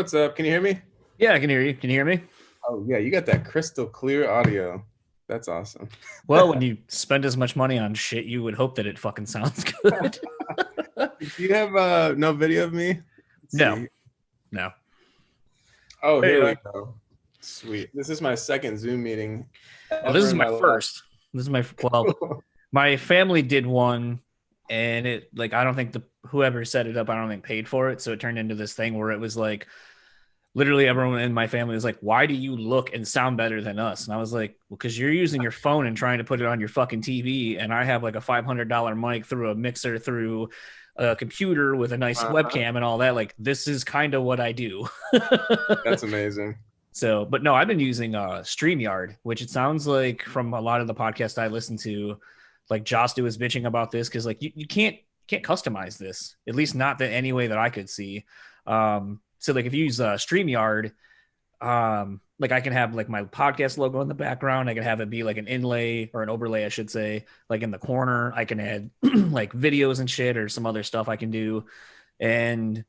What's up? Can you hear me? Yeah, I can hear you. Can you hear me? Oh, yeah, you got that crystal clear audio. That's awesome. Well, when you spend as much money on shit, you would hope that it fucking sounds good. Do you have no video of me? Let's No. see. No. Oh, There here you we are. go. Sweet. This is my second Zoom meeting. Well, this is my life. first. This is my family did one, and I don't think whoever set it up, I don't think paid for it, so it turned into this thing where it was like literally everyone in my family was like, "Why do you look and sound better than us?" And I was like, "Well, because you're using your phone and trying to put it on your fucking TV, and I have like a $500 mic through a mixer through a computer with a nice webcam and all that. Like, this is kind of what I do." That's amazing. So, but no, I've been using StreamYard, which it sounds like from a lot of the podcasts I listen to, like Jostu was bitching about this because like you can't customize this, at least not that any way that I could see. So like if you use StreamYard, like I can have like my podcast logo in the background. I can have it be like an inlay or an overlay, I should say, like in the corner. I can add like videos and shit or some other stuff I can do. And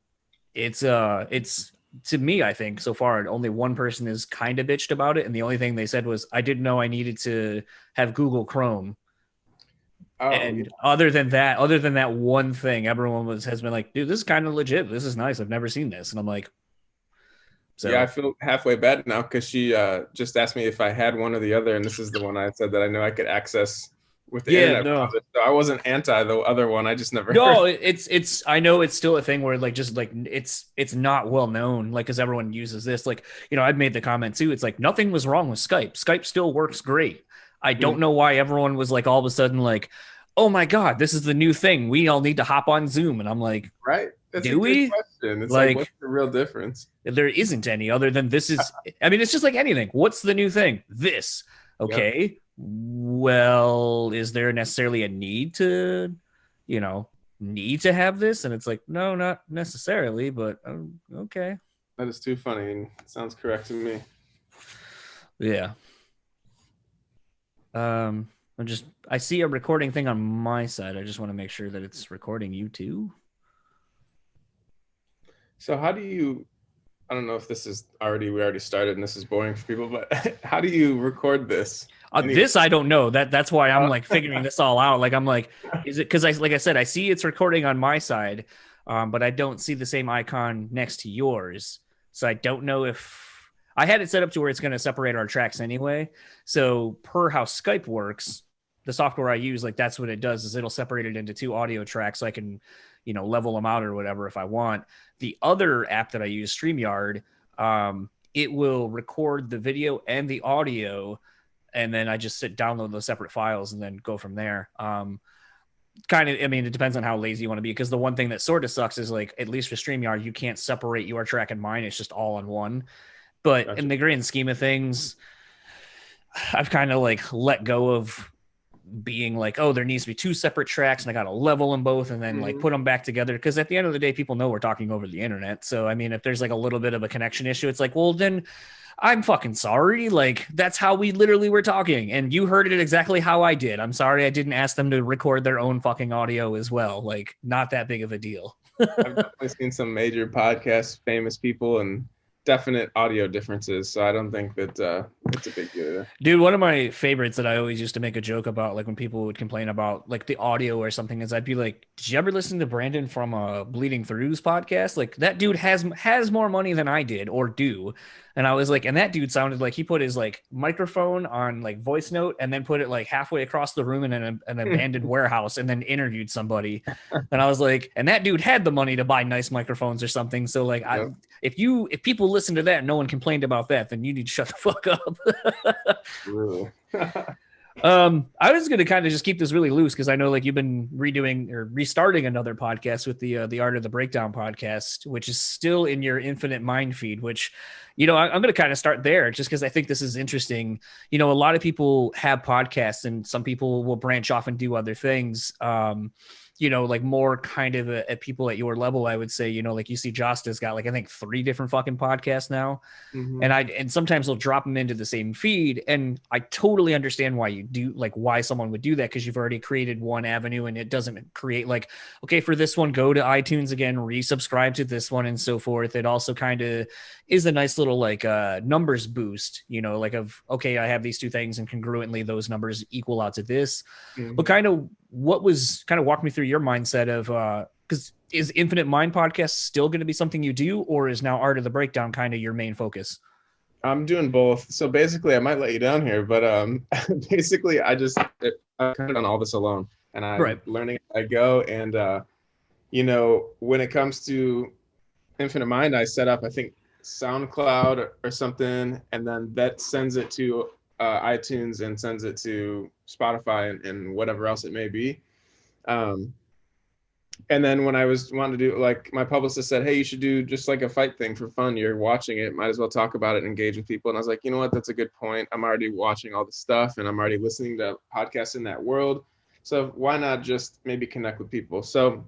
it's to me, I think so far only one person is kind of bitched about it. And the only thing they said was, I didn't know I needed to have Google Chrome. Oh, And yeah. other than that one thing, everyone has been like, dude, this is kind of legit. This is nice. I've never seen this. And I'm like, so Yeah, I feel halfway bad now because she just asked me if I had one or the other, and this is the one I said that I know I could access with the internet browser. So I wasn't anti the other one. I just never. No, it's. I know it's still a thing where like just like it's not well known, like because everyone uses this. Like, you know, I've made the comment too. It's like nothing was wrong with Skype. Skype still works great. I don't know why everyone was like all of a sudden like, oh my God, this is the new thing. We all need to hop on Zoom. And I'm like, Right? That's do a we? good question. It's like, what's the real difference? There isn't any other than this is. I mean, it's just like anything. What's the new thing? This. Okay. Yep. Well, is there necessarily a need to have this? And it's like, no, not necessarily, but okay. That is too funny. It sounds correct to me. Yeah. I see a recording thing on my side. I just want to make sure that it's recording you too. So how do you, I don't know if we already started and this is boring for people, but how do you record this? This I don't know. That's why I'm like figuring this all out. Like I'm like, is it because like I said, I see it's recording on my side, but I don't see the same icon next to yours. So I don't know if I had it set up to where it's going to separate our tracks anyway. So per how Skype works, the software I use, like that's what it does is it'll separate it into two audio tracks so I can, level them out or whatever if I want. The other app that I use, StreamYard, it will record the video and the audio, and then I just download those separate files and then go from there. It depends on how lazy you want to be, because the one thing that sort of sucks is like, at least for StreamYard, you can't separate your track and mine. It's just all on one. But gotcha. In the grand scheme of things, I've kind of like let go of being like, oh, there needs to be two separate tracks and I got to level them both and then like put them back together. Because at the end of the day, people know we're talking over the internet. So, I mean, if there's like a little bit of a connection issue, it's like, well, then I'm fucking sorry. Like, that's how we literally were talking. And you heard it exactly how I did. I'm sorry I didn't ask them to record their own fucking audio as well. Like, not that big of a deal. I've definitely seen some major podcasts, famous people, and definite audio differences. So I don't think that it's a big deal. Dude, one of my favorites that I always used to make a joke about, like when people would complain about like the audio or something, is I'd be like, did you ever listen to Brandon from Bleeding Through's podcast? Like that dude has more money than I did or do. And I was like, and that dude sounded like he put his like microphone on like voice note and then put it like halfway across the room in an abandoned warehouse and then interviewed somebody. And I was like, and that dude had the money to buy nice microphones or something. So like, yep. If people listen to that and no one complained about that, then you need to shut the fuck up. Really? I was going to kind of just keep this really loose because I know like you've been redoing or restarting another podcast with the Art of the Breakdown podcast, which is still in your infinite mind feed, which, I'm going to kind of start there just because I think this is interesting. A lot of people have podcasts and some people will branch off and do other things. Like more kind of at people at your level, I would say, like you see Josta's got like, I think 3 different fucking podcasts now. Mm-hmm. And sometimes they'll drop them into the same feed. And I totally understand why you do, like why someone would do that, because you've already created one avenue and it doesn't create like, okay, for this one, go to iTunes again, resubscribe to this one and so forth. It also kind of is a nice little like numbers boost, you know, like of, okay, I have these two things and congruently those numbers equal out to this. But kind of walk me through your mindset of, because is Infinite Mind Podcast still going to be something you do, or is now Art of the Breakdown kind of your main focus? I'm doing both. So basically, I might let you down here, but basically, I've kind of done all this alone, and I'm learning as I go. And you know, when it comes to Infinite Mind, I set up, I think, SoundCloud or something, and then that sends it to iTunes and sends it to Spotify and whatever else it may be. And then when I was wanting to do, like, my publicist said, hey, you should do just like a fight thing for fun. You're watching it, might as well talk about it and engage with people. And I was like, you know what, that's a good point. I'm already watching all the stuff and I'm already listening to podcasts in that world. So why not just maybe connect with people? So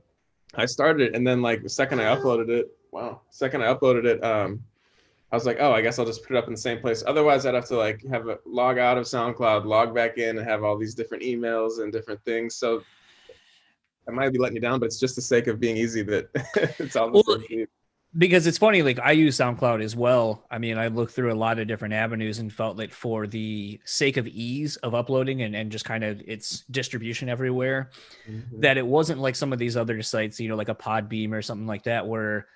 I started it, and then like the second I uploaded it, I was like, oh, I guess I'll just put it up in the same place. Otherwise, I'd have to like have a log out of SoundCloud, log back in, and have all these different emails and different things. So I might be letting you down, but it's just the sake of being easy that it's all the same feed. Because it's funny, like I use SoundCloud as well. I mean, I looked through a lot of different avenues and felt like for the sake of ease of uploading and just kind of its distribution everywhere, that it wasn't like some of these other sites, you know, like a Podbeam or something like that, where,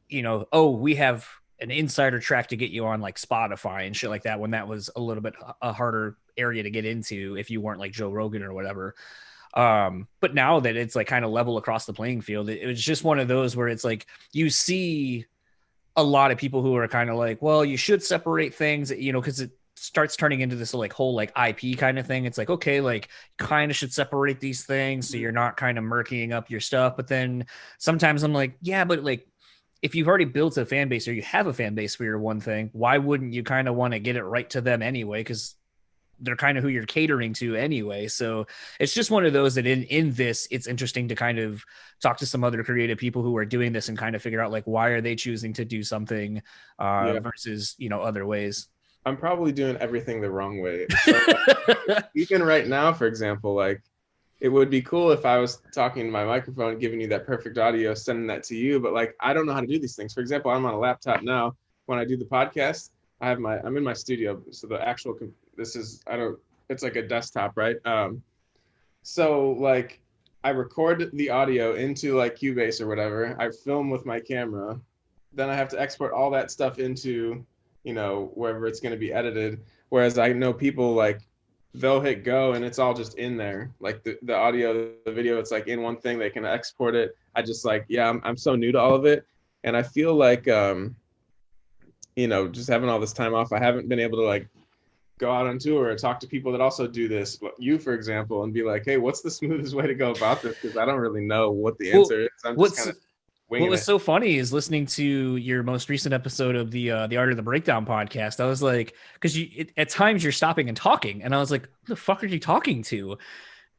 you know, oh, we have an insider track to get you on like Spotify and shit like that, when that was a little bit a harder area to get into if you weren't like Joe Rogan or whatever. But now that it's like kind of level across the playing field, it was just one of those where it's like you see a lot of people who are kind of like, well, you should separate things, you know, because it starts turning into this like whole like IP kind of thing. It's like, okay, like kind of should separate these things so you're not kind of murkying up your stuff. But then sometimes I'm like, yeah, but like if you've already built a fan base or you have a fan base for your one thing, why wouldn't you kind of want to get it right to them anyway? Because they're kind of who you're catering to anyway. So it's just one of those that in this, it's interesting to kind of talk to some other creative people who are doing this and kind of figure out like, why are they choosing to do something versus, you know, other ways. I'm probably doing everything the wrong way. So, even right now, for example, like it would be cool if I was talking to my microphone, giving you that perfect audio, sending that to you. But like, I don't know how to do these things. For example, I'm on a laptop now. When I do the podcast, I'm in my studio. So the actual, it's like a desktop, right? So like I record the audio into like Cubase or whatever. I film with my camera. Then I have to export all that stuff into, you know, wherever it's going to be edited. Whereas I know people like they'll hit go and it's all just in there. Like the audio, the video, it's like in one thing, they can export it. I just like, I'm so new to all of it. And I feel like, you know, just having all this time off, I haven't been able to like go out on tour and talk to people that also do this, you, for example, and be like, hey, what's the smoothest way to go about this? Because I don't really know what the answer is. I'm just kind of winging it. What was so funny is listening to your most recent episode of the Art of the Breakdown podcast. I was like, because at times you're stopping and talking, and I was like, who the fuck are you talking to?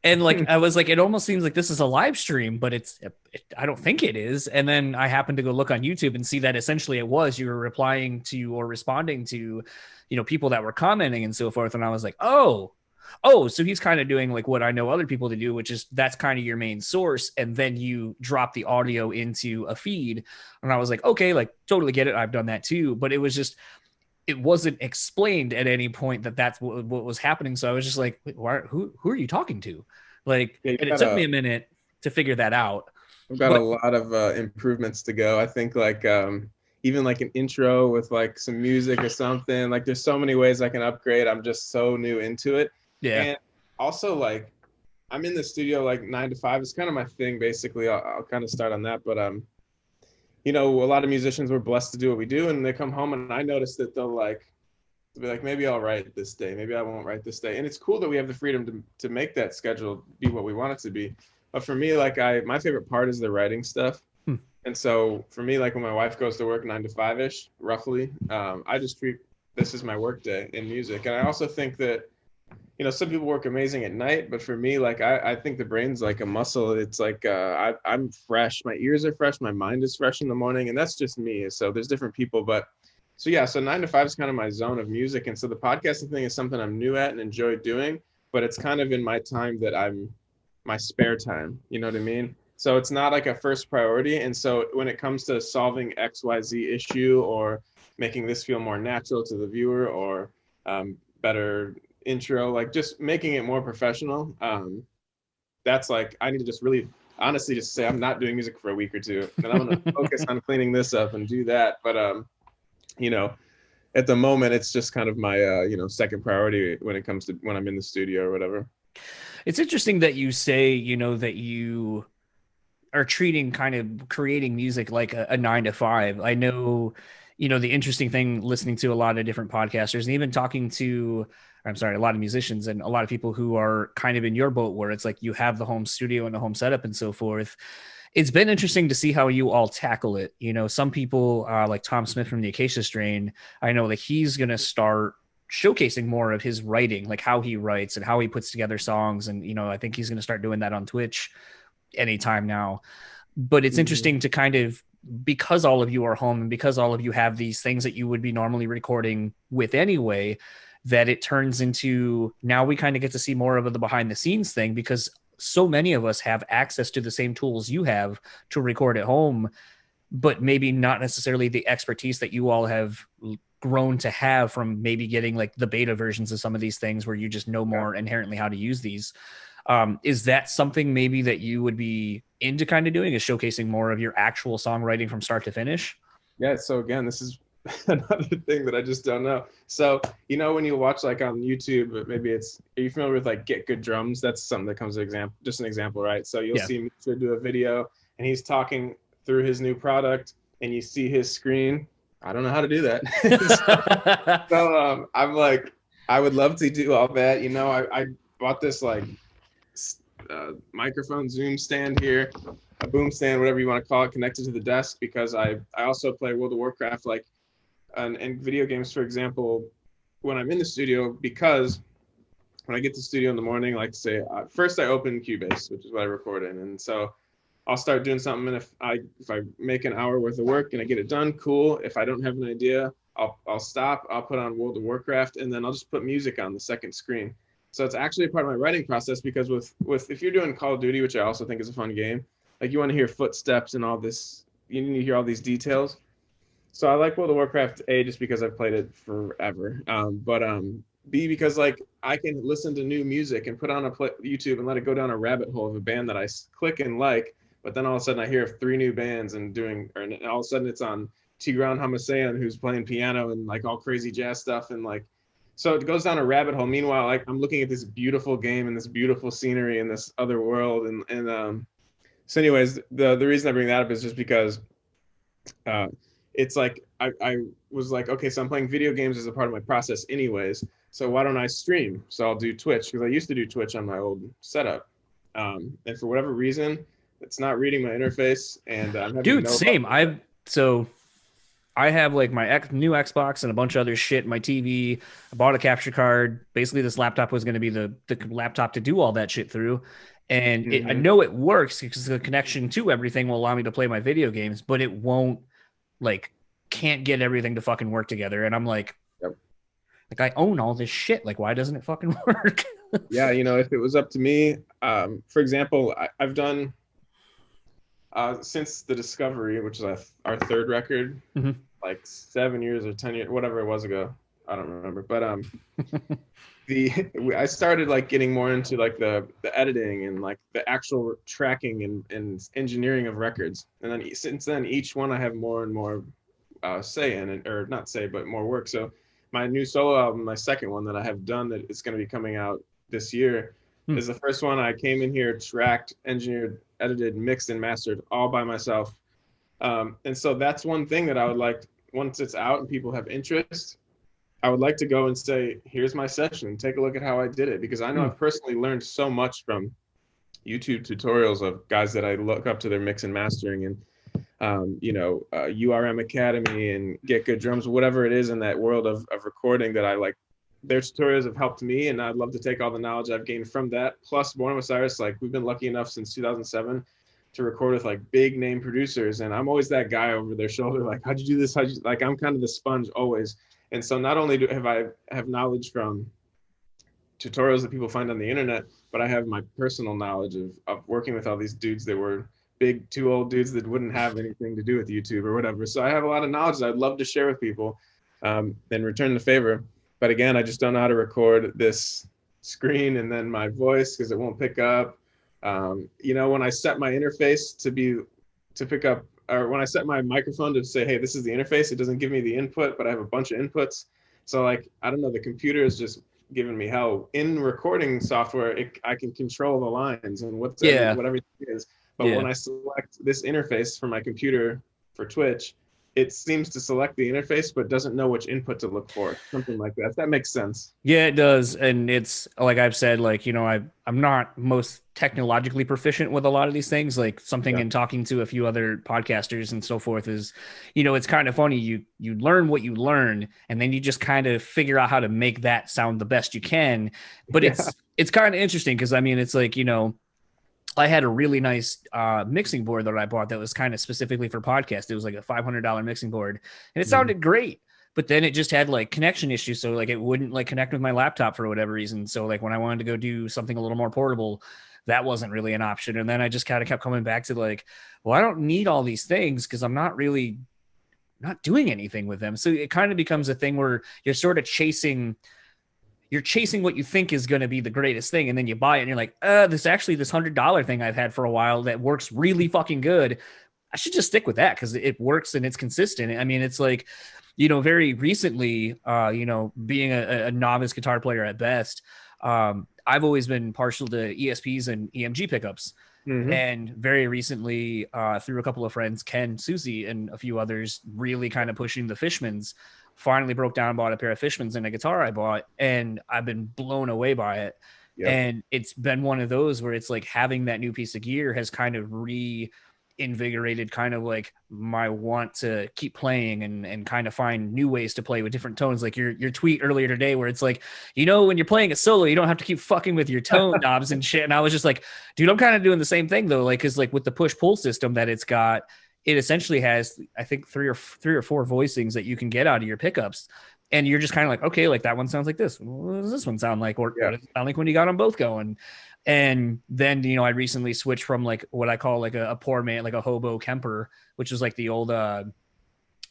And like, I was like, it almost seems like this is a live stream, but I don't think it is. And then I happened to go look on YouTube and see that essentially it was, you were replying to or responding to, you know, people that were commenting and so forth. And I was like, oh, so he's kind of doing like what I know other people to do, which is that's kind of your main source. And then you drop the audio into a feed. And I was like, okay, like totally get it. I've done that too. But it was just, it wasn't explained at any point that that's what was happening. So I was just like, wait, who are you talking to? Like, and it took me a minute to figure that out. I've got a lot of improvements to go. I think like even like an intro with like some music or something, like there's so many ways I can upgrade. I'm just so new into it. Yeah. And also like I'm in the studio like 9 to 5. It's kind of my thing, basically. I'll kind of start on that. But you know, a lot of musicians were blessed to do what we do, and they come home and I notice that they'll be like, maybe I'll write this day, maybe I won't write this day. And it's cool that we have the freedom to make that schedule be what we want it to be. But for me, like my favorite part is the writing stuff. And so for me, like when my wife goes to work 9 to 5-ish, roughly, I just treat this as my work day in music. And I also think that, you know, some people work amazing at night, but for me, like I think the brain's like a muscle. It's like I'm fresh, my ears are fresh, my mind is fresh in the morning, and that's just me. So there's different people, but so 9 to 5 is kind of my zone of music. And so the podcasting thing is something I'm new at and enjoy doing. but it's kind of in my time that my spare time, you know what I mean? So it's not like a first priority. And so when it comes to solving XYZ issue or making this feel more natural to the viewer, or better intro, like just making it more professional, that's like, I need to just really honestly just say I'm not doing music for a week or two, and I'm going to focus on cleaning this up and do that. But you know, at the moment, it's just kind of my second priority when it comes to when I'm in the studio or whatever. It's interesting that you say, that you are treating kind of creating music like a 9 to 5. I know, the interesting thing listening to a lot of different podcasters and even talking to, a lot of musicians and a lot of people who are kind of in your boat where it's like you have the home studio and the home setup and so forth. It's been interesting to see how you all tackle it. Some people like Tom Smith from the Acacia Strain, I know that he's going to start showcasing more of his writing, like how he writes and how he puts together songs. And, I think he's going to start doing that on Twitch anytime now. But it's interesting to kind of, because all of you are home and because all of you have these things that you would be normally recording with anyway, that it turns into, now we kind of get to see more of the behind the scenes thing, because so many of us have access to the same tools you have to record at home, but maybe not necessarily the expertise that you all have grown to have from maybe getting like the beta versions of some of these things where you just know more inherently how to use these. Is that something maybe that you would be into kind of doing, is showcasing more of your actual songwriting from start to finish? Yeah. So again, this is another thing that I just don't know. So, when you watch like on YouTube, maybe are you familiar with like Get Good Drums? That's something that comes to just an example, right? So you'll see Mr. do a video and he's talking through his new product and you see his screen. I don't know how to do that. So I'm like, I would love to do all that. I bought this like microphone Zoom stand here, a boom stand, whatever you want to call it, connected to the desk, because I also play World of Warcraft, like, and video games, for example, when I'm in the studio, because when I get to the studio in the morning, like to say, first I open Cubase, which is what I record in. And so I'll start doing something. And if I make an hour worth of work and I get it done, cool. If I don't have an idea, I'll stop, I'll put on World of Warcraft, and then I'll just put music on the second screen. So it's actually a part of my writing process, because with if you're doing Call of Duty, which I also think is a fun game, like you want to hear footsteps and all this, you need to hear all these details. So I like World of Warcraft, A, just because I've played it forever, but B, because like I can listen to new music and put on YouTube and let it go down a rabbit hole of a band that I click and like, but then all of a sudden I hear 3 new bands and all of a sudden it's on Tigran Hamaseyan, who's playing piano and like all crazy jazz stuff, and like, so it goes down a rabbit hole. Meanwhile, like I'm looking at this beautiful game and this beautiful scenery in this other world, and so anyways, the reason I bring that up is just because it's like I was like, okay, so I'm playing video games as a part of my process anyways, so why don't I stream? So I'll do Twitch, because I used to do Twitch on my old setup, and for whatever reason it's not reading my interface, and I'm having same. I have like my new Xbox and a bunch of other shit, my TV. I bought a capture card. Basically, this laptop was going to be the laptop to do all that shit through. And I know it works because the connection to everything will allow me to play my video games, but it won't, like, can't get everything to fucking work together. And I'm like, like I own all this shit. Like, why doesn't it fucking work? Yeah, if it was up to me, for example, I've done since the Discovery, which is our third record, like 7 years or 10 years, whatever it was ago, I don't remember. But I started like getting more into like the editing and like the actual tracking and engineering of records. And then since then, each one I have more and more say in it, or not say, but more work. So my new solo album, my second one that I have done, that is going to be coming out this year, is the first one I came in here, tracked, engineered, edited, mixed, and mastered all by myself. And so that's one thing that I would like, once it's out and people have interest, I would like to go and say, here's my session, take a look at how I did it. Because I know I've personally learned so much from YouTube tutorials of guys that I look up to their mix and mastering, and URM Academy and Get Good Drums, whatever it is in that world of recording, that I like. Their tutorials have helped me, and I'd love to take all the knowledge I've gained from that. Plus, Born of Osiris, like we've been lucky enough since 2007 to record with like big name producers, and I'm always that guy over their shoulder, like, how'd you do this? Like, I'm kind of the sponge always. And so not only have knowledge from tutorials that people find on the internet, but I have my personal knowledge of working with all these dudes that were big, two old dudes that wouldn't have anything to do with YouTube or whatever. So I have a lot of knowledge that I'd love to share with people, and return the favor. But again, I just don't know how to record this screen and then my voice because it won't pick up. When I set my interface to pick up, or when I set my microphone to say, hey, this is the interface, it doesn't give me the input, but I have a bunch of inputs. So like, I don't know, the computer is just giving me hell. In recording software, I can control the lines and what everything is. But when I select this interface for my computer for Twitch, it seems to select the interface, but doesn't know which input to look for. Something like that. If that makes sense. Yeah, it does. And it's like I've said, like, I'm not most technologically proficient with a lot of these things. Like something in talking to a few other podcasters and so forth is, it's kind of funny. You learn what you learn, and then you just kind of figure out how to make that sound the best you can. But it's kind of interesting because, I mean, it's like, I had a really nice mixing board that I bought that was kind of specifically for podcast. It was like a $500 mixing board, and it sounded great. But then it just had like connection issues, so like it wouldn't like connect with my laptop for whatever reason. So like when I wanted to go do something a little more portable, that wasn't really an option. And then I just kind of kept coming back to like, well, I don't need all these things because I'm not doing anything with them. So it kind of becomes a thing where you're sort of chasing what you think is going to be the greatest thing. And then you buy it and you're like, this $100 thing I've had for a while that works really fucking good. I should just stick with that because it works and it's consistent. I mean, it's like, very recently, being a novice guitar player at best, I've always been partial to ESPs and EMG pickups. And very recently, through a couple of friends, Ken, Susie, and a few others, really kind of pushing the Fishmans, finally broke down and bought a pair of Fishmans and a guitar I bought, and I've been blown away by it. Yep. And it's been one of those where it's like having that new piece of gear has kind of reinvigorated kind of like my want to keep playing and kind of find new ways to play with different tones. Like your tweet earlier today where it's like, when you're playing a solo, you don't have to keep fucking with your tone knobs and shit. And I was just like, dude, I'm kind of doing the same thing though. Like, cause like with the push pull system that it's got, it essentially has, I think, three or four voicings that you can get out of your pickups. And you're just kind of like, okay, like that one sounds like this. What does this one sound like? Or what does it sound like when you got them both going? And then, I recently switched from like what I call like a poor man, like a hobo Kemper, which was like the old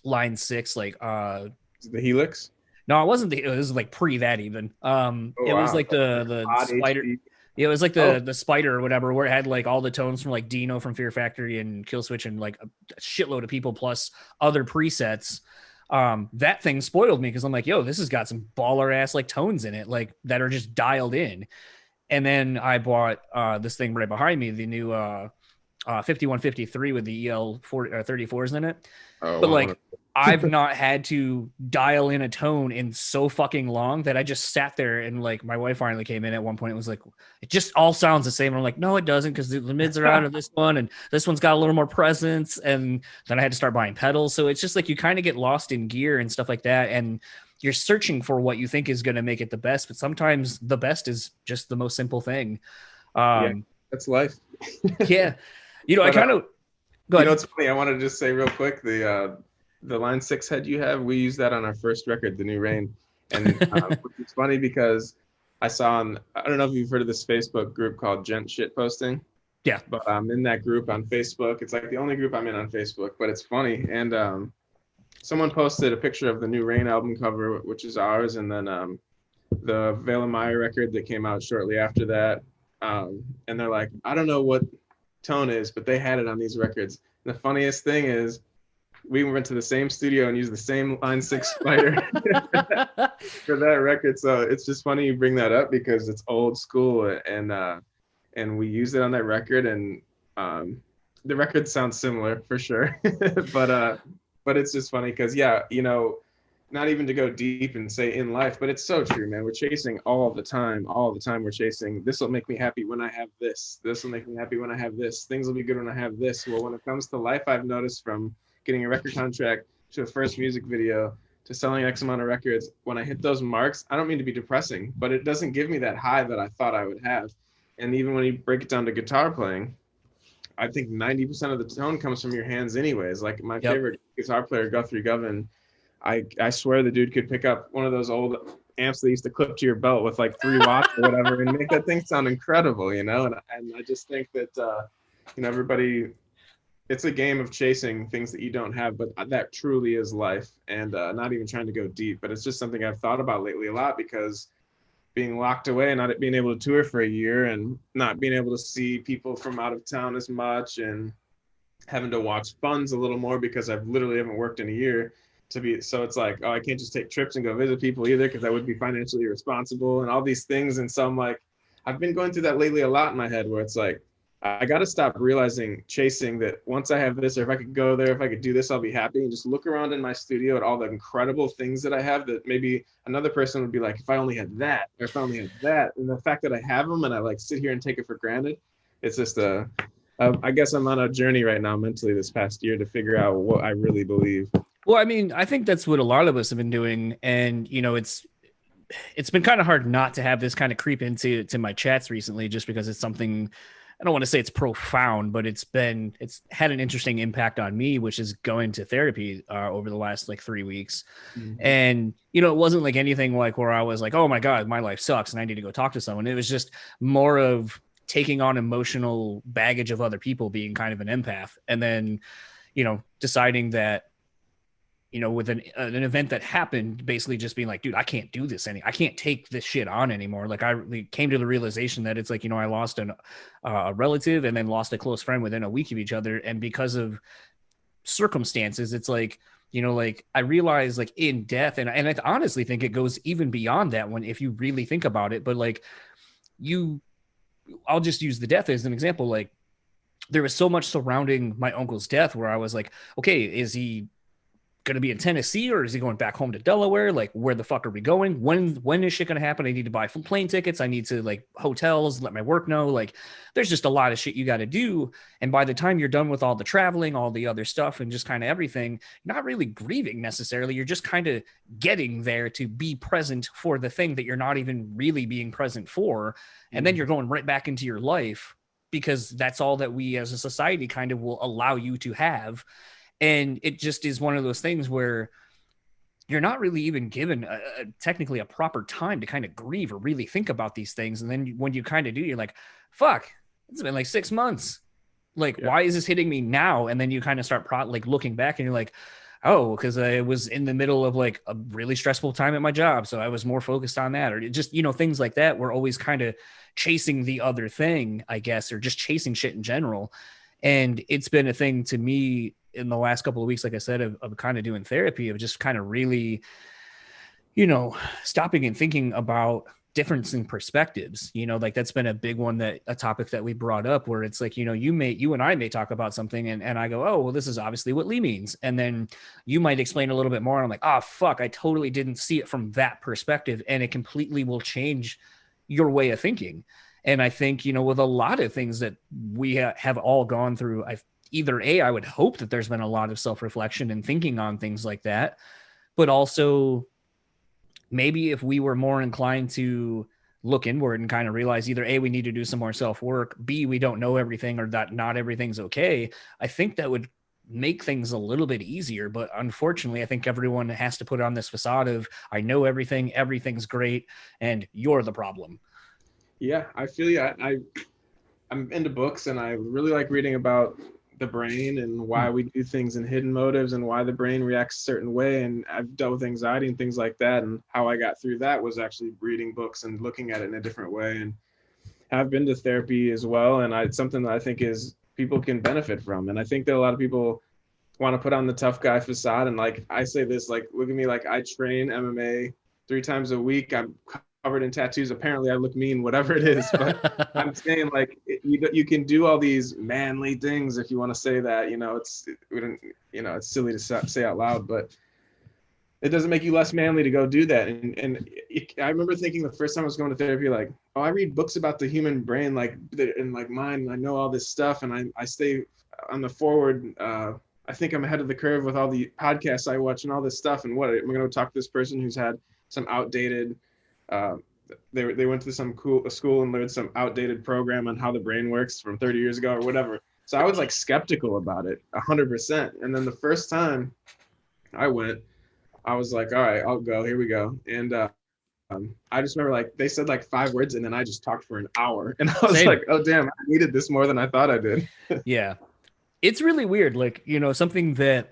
Line 6, like the Helix. No, it wasn't. It was like pre that even. It was like the Spider. HP. Yeah, it was like the Spider or whatever, where it had like all the tones from like Dino from Fear Factory and Killswitch and like a shitload of people plus other presets. That thing spoiled me because I'm like, this has got some baller ass like tones in it, like that are just dialed in. And then I bought this thing right behind me, the new 5153 with the EL 34s in it. But like I've not had to dial in a tone in so fucking long that I just sat there and like my wife finally came in at one point. It was like, it just all sounds the same. And I'm like, no, it doesn't, because the mids are out of this one and this one's got a little more presence. And then I had to start buying pedals. So it's just like you kind of get lost in gear and stuff like that. And you're searching for what you think is going to make it the best. But sometimes the best is just the most simple thing. That's life. Yeah. I kind of go ahead. It's funny. I wanted to just say real quick, the Line 6 head you have, we used that on our first record, The New Rain. And it's funny because I saw I don't know if you've heard of this Facebook group called Gent Shit Posting. Yeah. But I'm in that group on Facebook. It's like the only group I'm in on Facebook, but it's funny. And someone posted a picture of the New Rain album cover, which is ours, and then the Veil of Maya record that came out shortly after that. And they're like, I don't know what tone is, but they had it on these records. And the funniest thing is we went to the same studio and used the same Line 6 Spider for that record. So it's just funny you bring that up because it's old school and we used it on that record, and the record sounds similar for sure. but it's just funny because not even to go deep and say in life, but it's so true, man. We're chasing all the time we're chasing, this will make me happy when I have this will make me happy when I have this, things will be good when I have this. Well, when it comes to life, I've noticed from getting a record contract to a first music video to selling X amount of records, when I hit those marks, I don't mean to be depressing, but it doesn't give me that high that I thought I would have. And even when you break it down to guitar playing, I think 90% of the tone comes from your hands anyways. Like my favorite guitar player, Guthrie Govan, I swear the dude could pick up one of those old amps they used to clip to your belt with like 3 watts or whatever and make that thing sound incredible, you know? And I just think that, you know, everybody, it's a game of chasing things that you don't have, but that truly is life. And not even trying to go deep, but it's just something I've thought about lately a lot, because being locked away and not being able to tour for a year and not being able to see people from out of town as much and having to watch funds a little more because I've literally haven't worked in a year to be, so it's like, oh, I can't just take trips and go visit people either because I would be financially irresponsible and all these things. And so I'm like, I've been going through that lately a lot in my head where it's like, I got to stop chasing that once I have this, or if I could go there, if I could do this, I'll be happy, and just look around in my studio at all the incredible things that I have that maybe another person would be like, if I only had that, or if I only had that. And the fact that I have them and I like sit here and take it for granted, it's just I guess I'm on a journey right now mentally this past year to figure out what I really believe. Well, I mean, I think that's what a lot of us have been doing. And, you know, it's been kind of hard not to have this kind of creep into my chats recently, just because it's something, I don't want to say it's profound, but it's had an interesting impact on me, which is going to therapy over the last like 3 weeks. Mm-hmm. And, you know, it wasn't like anything like where I was like, oh my God, my life sucks and I need to go talk to someone. It was just more of taking on emotional baggage of other people, being kind of an empath. And then, you know, deciding that, you know, with an event that happened, basically just being like, dude, I can't do this I can't take this shit on anymore. Like I came to the realization that it's like, you know, I lost a relative and then lost a close friend within a week of each other. And because of circumstances, it's like, you know, like I realized like in death, and I honestly think it goes even beyond that one, if you really think about it, but like I'll just use the death as an example. Like there was so much surrounding my uncle's death where I was like, okay, is he going to be in Tennessee or is he going back home to Delaware? Like, where the fuck are we going? When is shit going to happen? I need to buy plane tickets. I need to like hotels, let my work know. Like, there's just a lot of shit you got to do. And by the time you're done with all the traveling, all the other stuff, and just kind of everything, you're not really grieving necessarily. You're just kind of getting there to be present for the thing that you're not even really being present for. And then you're going right back into your life, because that's all that we as a society kind of will allow you to have. And it just is one of those things where you're not really even given technically a proper time to kind of grieve or really think about these things. And then when you kind of do, you're like, fuck, it's been like 6 months. Like, why is this hitting me now? And then you kind of start like looking back and you're like, oh, because I was in the middle of like a really stressful time at my job. So I was more focused on that, or just, you know, things like that. We're always kind of chasing the other thing, I guess, or just chasing shit in general. And it's been a thing to me in the last couple of weeks, like I said, of kind of doing therapy, of just kind of really, you know, stopping and thinking about difference in perspectives. You know, like that's been a big one, that a topic that we brought up, where it's like, you know, you and I may talk about something and I go, oh, well, this is obviously what Lee means. And then you might explain a little bit more. And I'm like, oh, fuck, I totally didn't see it from that perspective. And it completely will change your way of thinking. And I think, you know, with a lot of things that we have all gone through, I would hope that there's been a lot of self-reflection and thinking on things like that, but also maybe if we were more inclined to look inward and kind of realize either A, we need to do some more self-work, B, we don't know everything, or that not everything's okay, I think that would make things a little bit easier. But unfortunately, I think everyone has to put on this facade of, I know everything, everything's great, and you're the problem. Yeah, I feel you. I'm into books, and I really like reading about the brain and why we do things and hidden motives and why the brain reacts a certain way. And I've dealt with anxiety and things like that. And how I got through that was actually reading books and looking at it in a different way. And I've been to therapy as well. And it's something that I think is people can benefit from. And I think that a lot of people want to put on the tough guy facade. And like, I say this, like, look at me, like I train MMA 3 times a week. I'm covered in tattoos. Apparently I look mean, whatever it is, but I'm saying like you can do all these manly things if you want to say that, you know, it's silly to say out loud, but it doesn't make you less manly to go do that. And I remember thinking the first time I was going to therapy, like, oh, I read books about the human brain, like, and like mine, I know all this stuff, and I stay on the forward. I think I'm ahead of the curve with all the podcasts I watch and all this stuff. And what I'm going to talk to this person who's had some outdated, they went to some cool school and learned some outdated program on how the brain works from 30 years ago or whatever. So I was like skeptical about it 100%. And then the first time I went, I was like, all right, I'll go, here we go. And I just remember like they said like 5 words and then I just talked for an hour and I was Same. like, oh damn, I needed this more than I thought I did. Yeah. It's really weird. Like, you know, something that,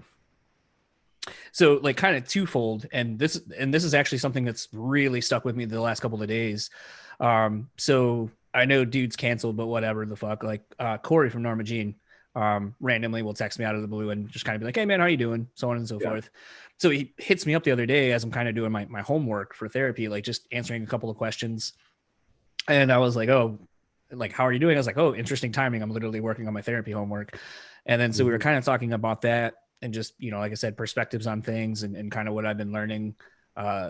so like kind of twofold. And this is actually something that's really stuck with me the last couple of days. So I know dude's canceled, but whatever the fuck, like, Corey from Norma Jean, randomly will text me out of the blue and just kind of be like, hey man, how you doing? So on and so forth. So he hits me up the other day as I'm kind of doing my homework for therapy, like just answering a couple of questions. And I was like, oh, like, how are you doing? I was like, oh, interesting timing. I'm literally working on my therapy homework. And then, so we were kind of talking about that and just, you know, like I said, perspectives on things and kind of what I've been learning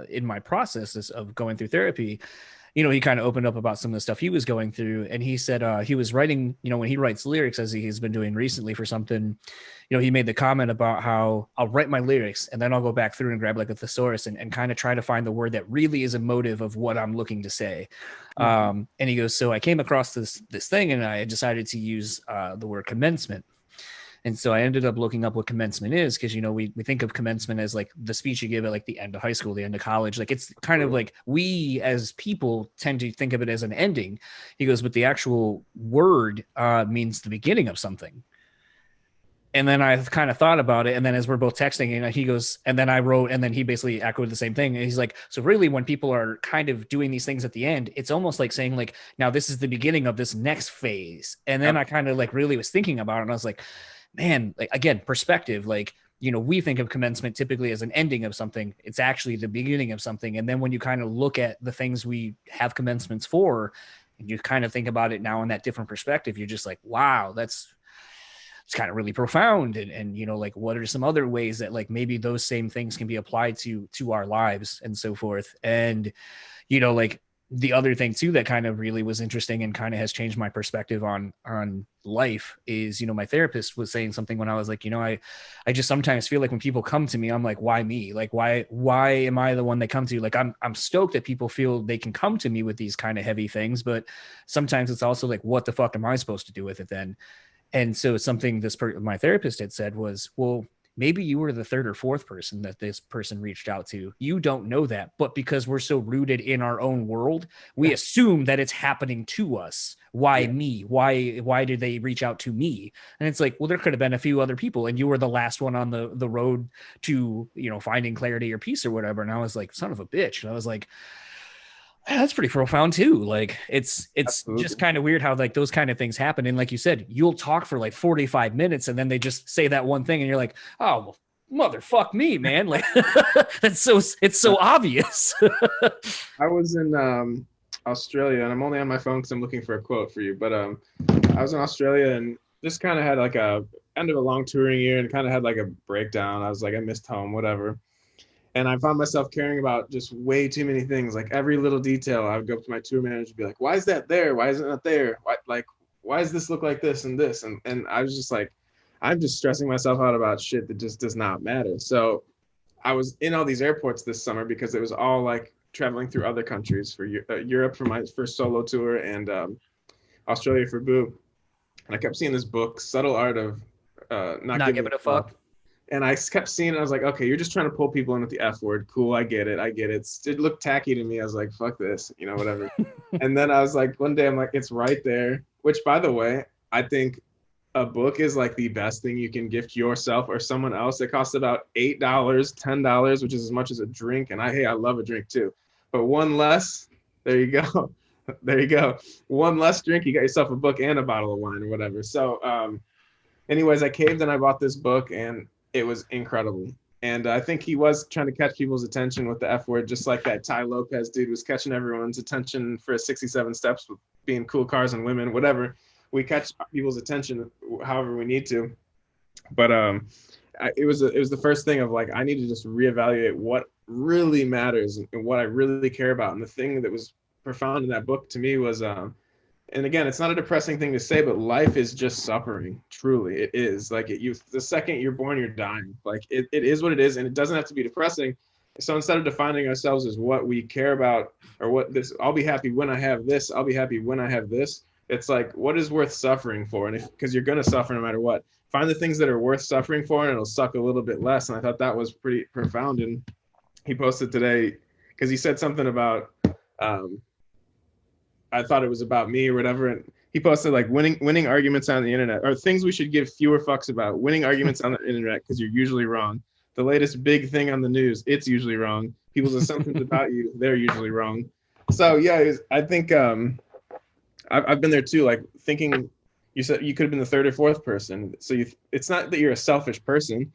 in my process of going through therapy. You know, he kind of opened up about some of the stuff he was going through. And he said he was writing, you know, when he writes lyrics, as he's been doing recently for something, you know, he made the comment about how I'll write my lyrics and then I'll go back through and grab like a thesaurus and kind of try to find the word that really is emotive of what I'm looking to say. And he goes, so I came across this thing and I decided to use the word commencement. And so I ended up looking up what commencement is, because, you know, we think of commencement as like the speech you give at like the end of high school, the end of college. Like it's kind of like we as people tend to think of it as an ending. He goes, but the actual word means the beginning of something. And then I kind of thought about it. And then as we're both texting, and he goes, and then I wrote, and then he basically echoed the same thing. And he's like, so really when people are kind of doing these things at the end, it's almost like saying like, now this is the beginning of this next phase. And then I kind of like really was thinking about it. And I was like, man, like, again, perspective, like, you know, we think of commencement typically as an ending of something. It's actually the beginning of something. And then when you kind of look at the things we have commencements for, and you kind of think about it now in that different perspective, you're just like, wow, it's kind of really profound. And, you know, like, what are some other ways that like maybe those same things can be applied to our lives and so forth. And, you know, like, the other thing too that kind of really was interesting and kind of has changed my perspective on life is, you know, my therapist was saying something when I was like, you know, I just sometimes feel like when people come to me, I'm like, why me? Like, why am I the one they come to? Like, I'm stoked that people feel they can come to me with these kind of heavy things, but sometimes it's also like, what the fuck am I supposed to do with it then? And so something my therapist had said was, well, maybe you were the third or fourth person that this person reached out to. You don't know that, but because we're so rooted in our own world, we assume that it's happening to us. Why me? Why did they reach out to me? And it's like, well, there could have been a few other people and you were the last one on the road to, you know, finding clarity or peace or whatever. And I was like, son of a bitch. And I was like, that's pretty profound too. Like it's Absolutely. Just kind of weird how like those kind of things happen. And like you said, you'll talk for like 45 minutes and then they just say that one thing and you're like, oh, well, motherfuck me, man. Like it's so obvious. I was in Australia, and I'm only on my phone because I'm looking for a quote for you. But I was in Australia and just kind of had like a end of a long touring year and kind of had like a breakdown. I was like, I missed home, whatever. And I found myself caring about just way too many things, like every little detail. I would go up to my tour manager and be like, why is that there? Why isn't it there? Why does this look like this and this? And I was just like, I'm just stressing myself out about shit that just does not matter. So I was in all these airports this summer because it was all like traveling through other countries for Europe for my first solo tour and Australia for Boo. And I kept seeing this book, Subtle Art of Not Giving a Fuck. And I kept seeing it. I was like, okay, you're just trying to pull people in with the F word. Cool, I get it. It looked tacky to me. I was like, fuck this, you know, whatever. And then I was like, one day I'm like, it's right there. Which, by the way, I think a book is like the best thing you can gift yourself or someone else. It costs about $8, $10, which is as much as a drink. And I love a drink too. But one less, there you go. There you go. One less drink, you got yourself a book and a bottle of wine or whatever. So anyways, I caved and I bought this book and it was incredible. And I think he was trying to catch people's attention with the F word, just like that Ty Lopez dude was catching everyone's attention for 67 steps with being cool cars and women, whatever. We catch people's attention however we need to. But it was the first thing of like, I need to just reevaluate what really matters and what I really care about. And the thing that was profound in that book to me was, and again, it's not a depressing thing to say, but life is just suffering. Truly, it is. Like the second you're born, you're dying. Like it is what it is, and it doesn't have to be depressing. So instead of defining ourselves as what we care about or what this, I'll be happy when I have this. I'll be happy when I have this. It's like, what is worth suffering for? And because you're gonna suffer no matter what. Find the things that are worth suffering for, and it'll suck a little bit less. And I thought that was pretty profound. And he posted today, because he said something about I thought it was about me or whatever, and he posted like winning arguments on the internet, or things we should give fewer fucks about. Winning arguments on the internet because you're usually wrong. The latest big thing on the news, it's usually wrong. People's assumptions about you, they're usually wrong. So yeah, I think I've been there too, like thinking you said you could have been the third or fourth person. So it's not that you're a selfish person,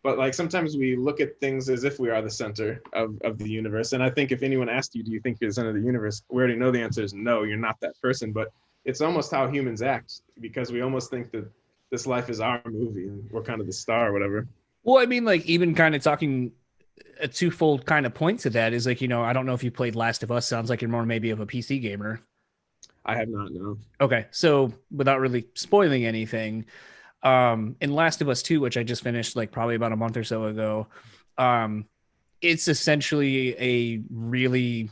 but like sometimes we look at things as if we are the center of the universe. And I think if anyone asked you, do you think you're the center of the universe? We already know the answer is no, you're not that person. But it's almost how humans act, because we almost think that this life is our movie and we're kind of the star or whatever. Well, I mean, like even kind of talking a twofold kind of point to that is like, I don't know if you played Last of Us. Sounds like you're more maybe of a PC gamer. I have not, no. Okay. So without really spoiling anything, in Last of Us 2, which I just finished like probably about a month or so ago, it's essentially a really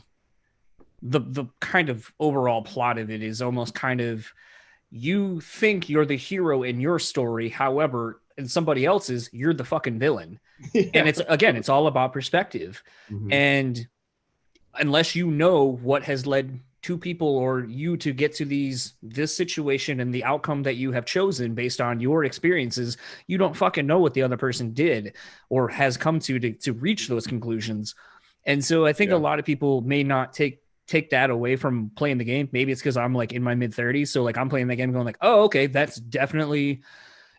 the kind of overall plot of it is almost kind of, you think you're the hero in your story, however, in somebody else's, you're the fucking villain. Yeah. And it's all about perspective. Mm-hmm. And unless you know what has led two people or you to get to this situation and the outcome that you have chosen based on your experiences, you don't fucking know what the other person did or has come to reach those conclusions. And so I think a lot of people may not take that away from playing the game. Maybe it's because I'm like in my mid-30s. So like I'm playing the game going like, oh, okay, that's definitely,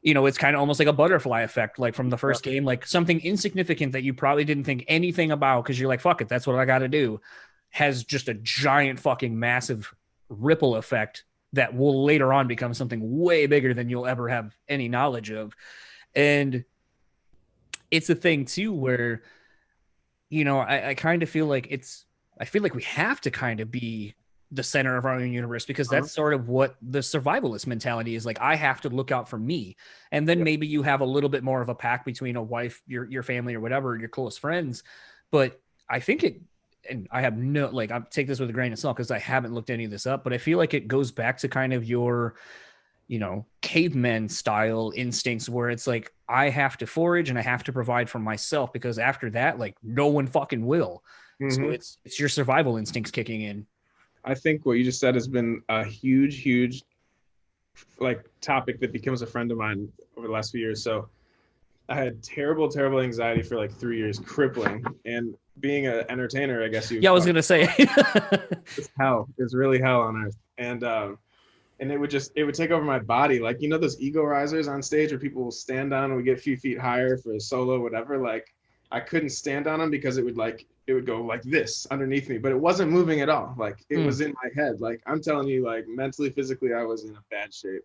it's kind of almost like a butterfly effect, like from the first game, like something insignificant that you probably didn't think anything about because you're like, fuck it, that's what I got to do, has just a giant fucking massive ripple effect that will later on become something way bigger than you'll ever have any knowledge of. And it's a thing too where, I kind of feel like I feel like we have to kind of be the center of our own universe, because that's sort of what the survivalist mentality is. Like, I have to look out for me. And then maybe you have a little bit more of a pack between a wife, your family or whatever, your close friends. But I think and I have I take this with a grain of salt because I haven't looked any of this up, but I feel like it goes back to kind of your, caveman style instincts where it's like, I have to forage and I have to provide for myself, because after that, like no one fucking will. Mm-hmm. So it's your survival instincts kicking in. I think what you just said has been a huge like topic that becomes a friend of mine over the last few years. So I had terrible anxiety for like 3 years, crippling. And being an entertainer, I guess I was gonna say it's hell. It's really hell on earth. And it would take over my body. Like, those ego risers on stage where people will stand on and we get a few feet higher for a solo, whatever. Like, I couldn't stand on them because it would go like this underneath me, but it wasn't moving at all. Like, it was in my head. Like, I'm telling you, like mentally, physically, I was in a bad shape.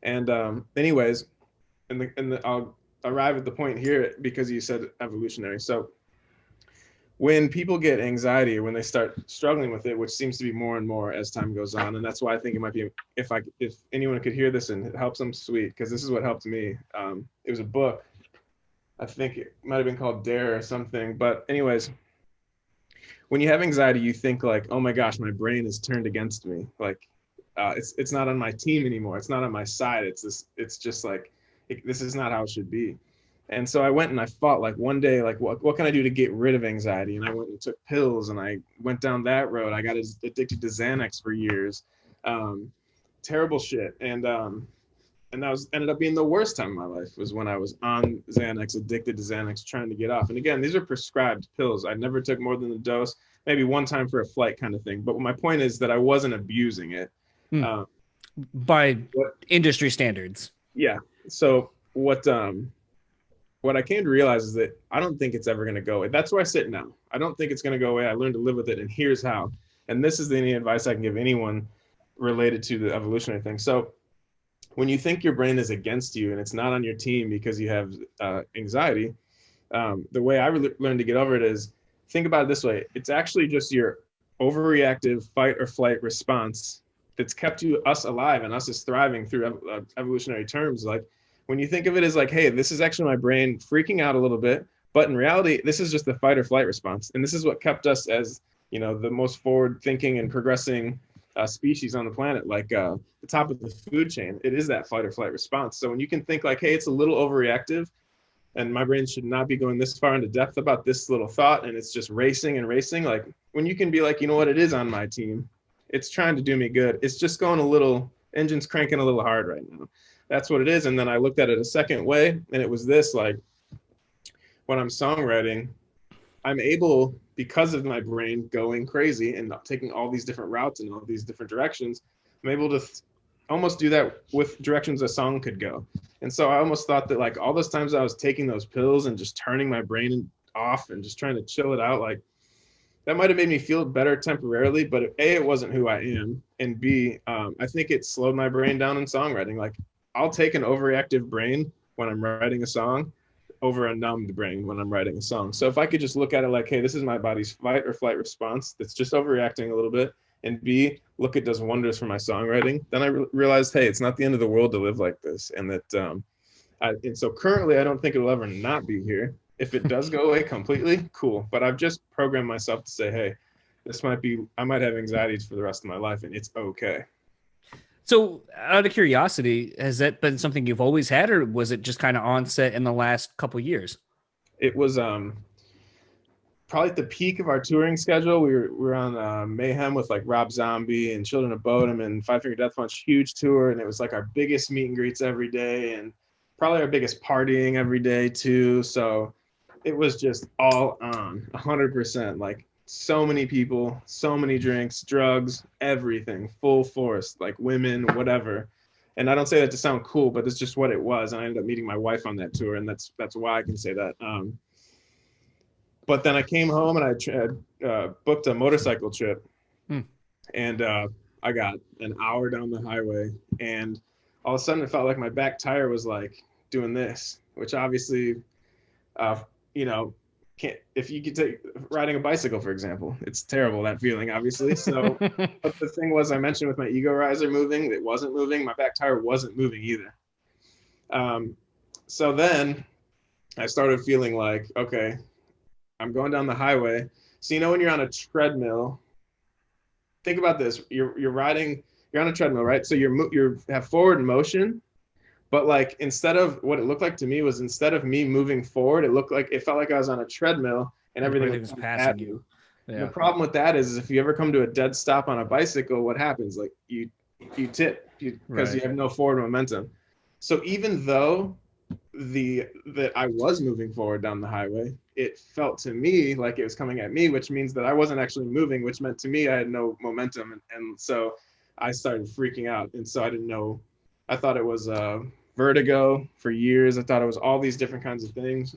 And anyways, I'll arrive at the point here because you said evolutionary. So when people get anxiety or when they start struggling with it, which seems to be more and more as time goes on, and that's why I think it might be, if anyone could hear this and it helps them, sweet, because this is what helped me. It was a book. I think it might have been called Dare or something. But anyways, when you have anxiety, you think like, oh my gosh, my brain is turned against me. Like, it's not on my team anymore. It's not on my side. It's just like, this is not how it should be. And so I went and I fought, like one day, like what can I do to get rid of anxiety? And I went and took pills and I went down that road. I got addicted to Xanax for years. Terrible shit. And that ended up being the worst time of my life, was when I was on Xanax, addicted to Xanax, trying to get off. And again, these are prescribed pills. I never took more than a dose, maybe one time for a flight kind of thing. But my point is that I wasn't abusing it. By industry standards. Yeah. So what I came to realize is that I don't think it's ever going to go away. That's where I sit now. I don't think it's going to go away. I learned to live with it, and here's how. And this is the advice I can give anyone related to the evolutionary thing. So when you think your brain is against you and it's not on your team because you have anxiety, the way I learned to get over it is, think about it this way. It's actually just your overreactive fight or flight response that's kept us alive and us as thriving through evolutionary terms. Like, when you think of it as like, hey, this is actually my brain freaking out a little bit, but in reality, this is just the fight or flight response. And this is what kept us as, the most forward thinking and progressing species on the planet, like the top of the food chain. It is that fight or flight response. So when you can think like, hey, it's a little overreactive, and my brain should not be going this far into depth about this little thought, and it's just racing and racing. Like when you can be like, you know what, it is on my team. It's trying to do me good. It's just going a little, engine's cranking a little hard right now. That's what it is. And then I looked at it a second way, and it was this, like when I'm songwriting, I'm able, because of my brain going crazy and taking all these different routes and all these different directions, I'm able to almost do that with directions a song could go. And so I almost thought that like all those times I was taking those pills and just turning my brain off and just trying to chill it out, like that might have made me feel better temporarily, but A, it wasn't who I am. And B, I think it slowed my brain down in songwriting. Like I'll take an overreactive brain when I'm writing a song over a numbed brain when I'm writing a song. So if I could just look at it like, hey, this is my body's fight or flight response that's just overreacting a little bit, and B, look, it does wonders for my songwriting, then I realized, hey, it's not the end of the world to live like this. And that, and so currently I don't think it'll ever not be here. If it does go away completely, cool. But I've just programmed myself to say, hey, this might be, I might have anxieties for the rest of my life, and it's okay. So out of curiosity, has that been something you've always had, or was it just kind of onset in the last couple of years? It was probably at the peak of our touring schedule. We were on Mayhem with like Rob Zombie and Children of Bodom and Five Finger Death Punch, huge tour. And it was like our biggest meet and greets every day, and probably our biggest partying every day too. So it was just all on 100%, like so many people, so many drinks, drugs, everything, full force, like women, whatever. And I don't say that to sound cool, but it's just what it was. And I ended up meeting my wife on that tour, and that's why I can say that. But then I came home and I booked a motorcycle trip, and I got an hour down the highway, and all of a sudden it felt like my back tire was like doing this, which obviously, you know, can't, if you could take riding a bicycle, for example, it's terrible, that feeling, obviously. So, but the thing was, I mentioned with my ego riser moving, it wasn't moving. My back tire wasn't moving either. So then I started feeling like, okay, I'm going down the highway. So, you know, when you're on a treadmill, think about this, you're riding, you're on a treadmill, right? So you have forward motion, but like instead of, what it looked like to me was, instead of me moving forward, it felt like I was on a treadmill and everything was passing you. Yeah. The problem with that is if you ever come to a dead stop on a bicycle, what happens? Like you tip because you have no forward momentum. So even though that I was moving forward down the highway, it felt to me like it was coming at me, which means that I wasn't actually moving, which meant to me I had no momentum. And so I started freaking out. And so I didn't know, I thought it was vertigo for years. I thought it was all these different kinds of things.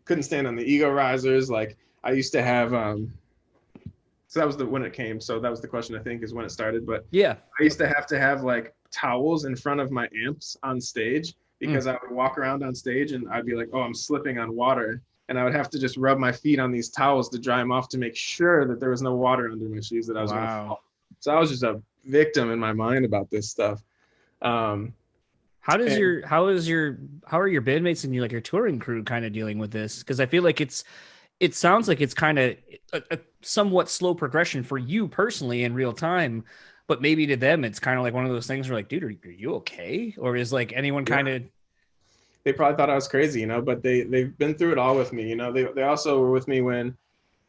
Couldn't stand on the ego risers. Like I used to have, so that was when it came. So that was the question, I think, is when it started. But yeah, I used to have like towels in front of my amps on stage, because I would walk around on stage and I'd be like, oh, I'm slipping on water. And I would have to just rub my feet on these towels to dry them off to make sure that there was no water under my shoes, that I was going to fall. So I was just a victim in my mind about this stuff. How are your bandmates and your touring crew kind of dealing with this? Because I feel like it sounds like it's kind of a somewhat slow progression for you personally in real time, but maybe to them it's kind of like one of those things where like, dude, are you okay? Or is like anyone kind of, they probably thought I was crazy, but they've been through it all with me. They also were with me when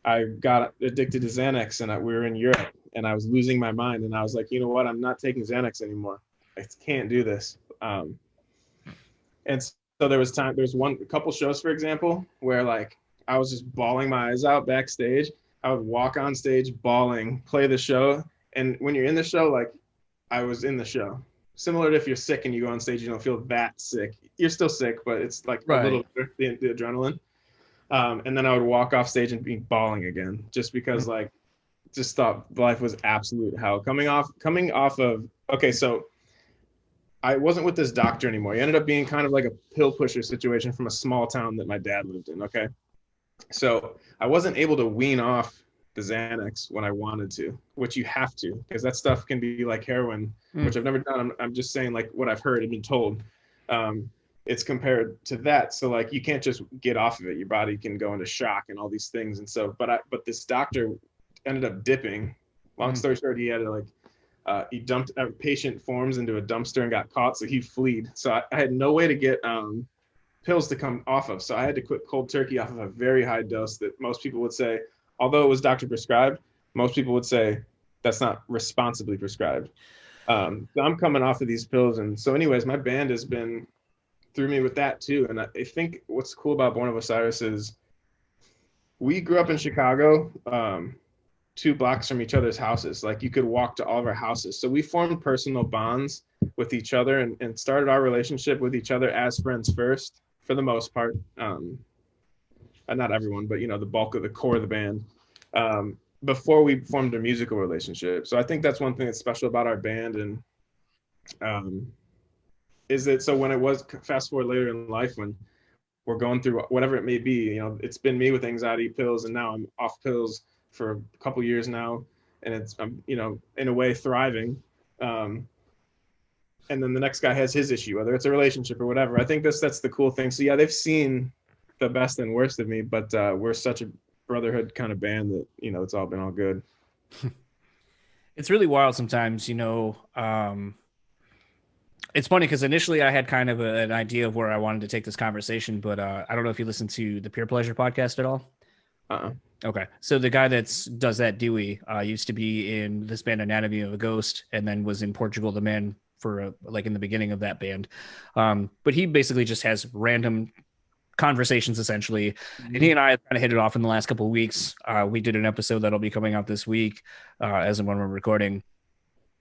I got addicted to Xanax and we were in Europe and I was losing my mind, and I was like, you know what, I'm not taking Xanax anymore. I can't do this. And so there was a couple shows, for example, where like I was just bawling my eyes out backstage. I would walk on stage bawling, play the show. And when you're in the show, like I was in the show. Similar to if you're sick and you go on stage, you don't feel that sick. You're still sick, but it's like a little bit the adrenaline. And then I would walk off stage and be bawling again, just because like just thought life was absolute hell. Coming off of, okay, so I wasn't with this doctor anymore. He ended up being kind of like a pill pusher situation from a small town that my dad lived in. Okay. So I wasn't able to wean off the Xanax when I wanted to, which you have to, because that stuff can be like heroin, which I've never done. I'm just saying like what I've heard and been told. It's compared to that. So like, you can't just get off of it. Your body can go into shock and all these things. And so, but this doctor ended up dipping. Long story short, he had to he dumped patient forms into a dumpster and got caught. So he fled. So I had no way to get pills to come off of. So I had to quit cold turkey off of a very high dose that most people would say, although it was doctor prescribed, most people would say that's not responsibly prescribed. So I'm coming off of these pills. And so anyways, my band has been through me with that too. And I think what's cool about Born of Osiris is we grew up in Chicago, 2 blocks from each other's houses. Like you could walk to all of our houses. So we formed personal bonds with each other and started our relationship with each other as friends first, for the most part. Not everyone, but the bulk of the core of the band, before we formed a musical relationship. So I think that's one thing that's special about our band. And is that, so when it was fast forward later in life, when we're going through whatever it may be, it's been me with anxiety pills, and now I'm off pills for a couple years now, and it's, I'm, in a way thriving. And then the next guy has his issue, whether it's a relationship or whatever. I think that's the cool thing. So yeah, they've seen the best and worst of me, but we're such a brotherhood kind of band that, it's all been all good. It's really wild sometimes, it's funny because initially I had kind of an idea of where I wanted to take this conversation, but I don't know if you listen to the Pure Pleasure podcast at all. Okay. So the guy does that, Dewey, used to be in this band Anatomy of a Ghost, and then was in Portugal the Man for like in the beginning of that band. But he basically just has random conversations essentially. And he and I kind of hit it off in the last couple of weeks. We did an episode that'll be coming out this week, as in when we're recording.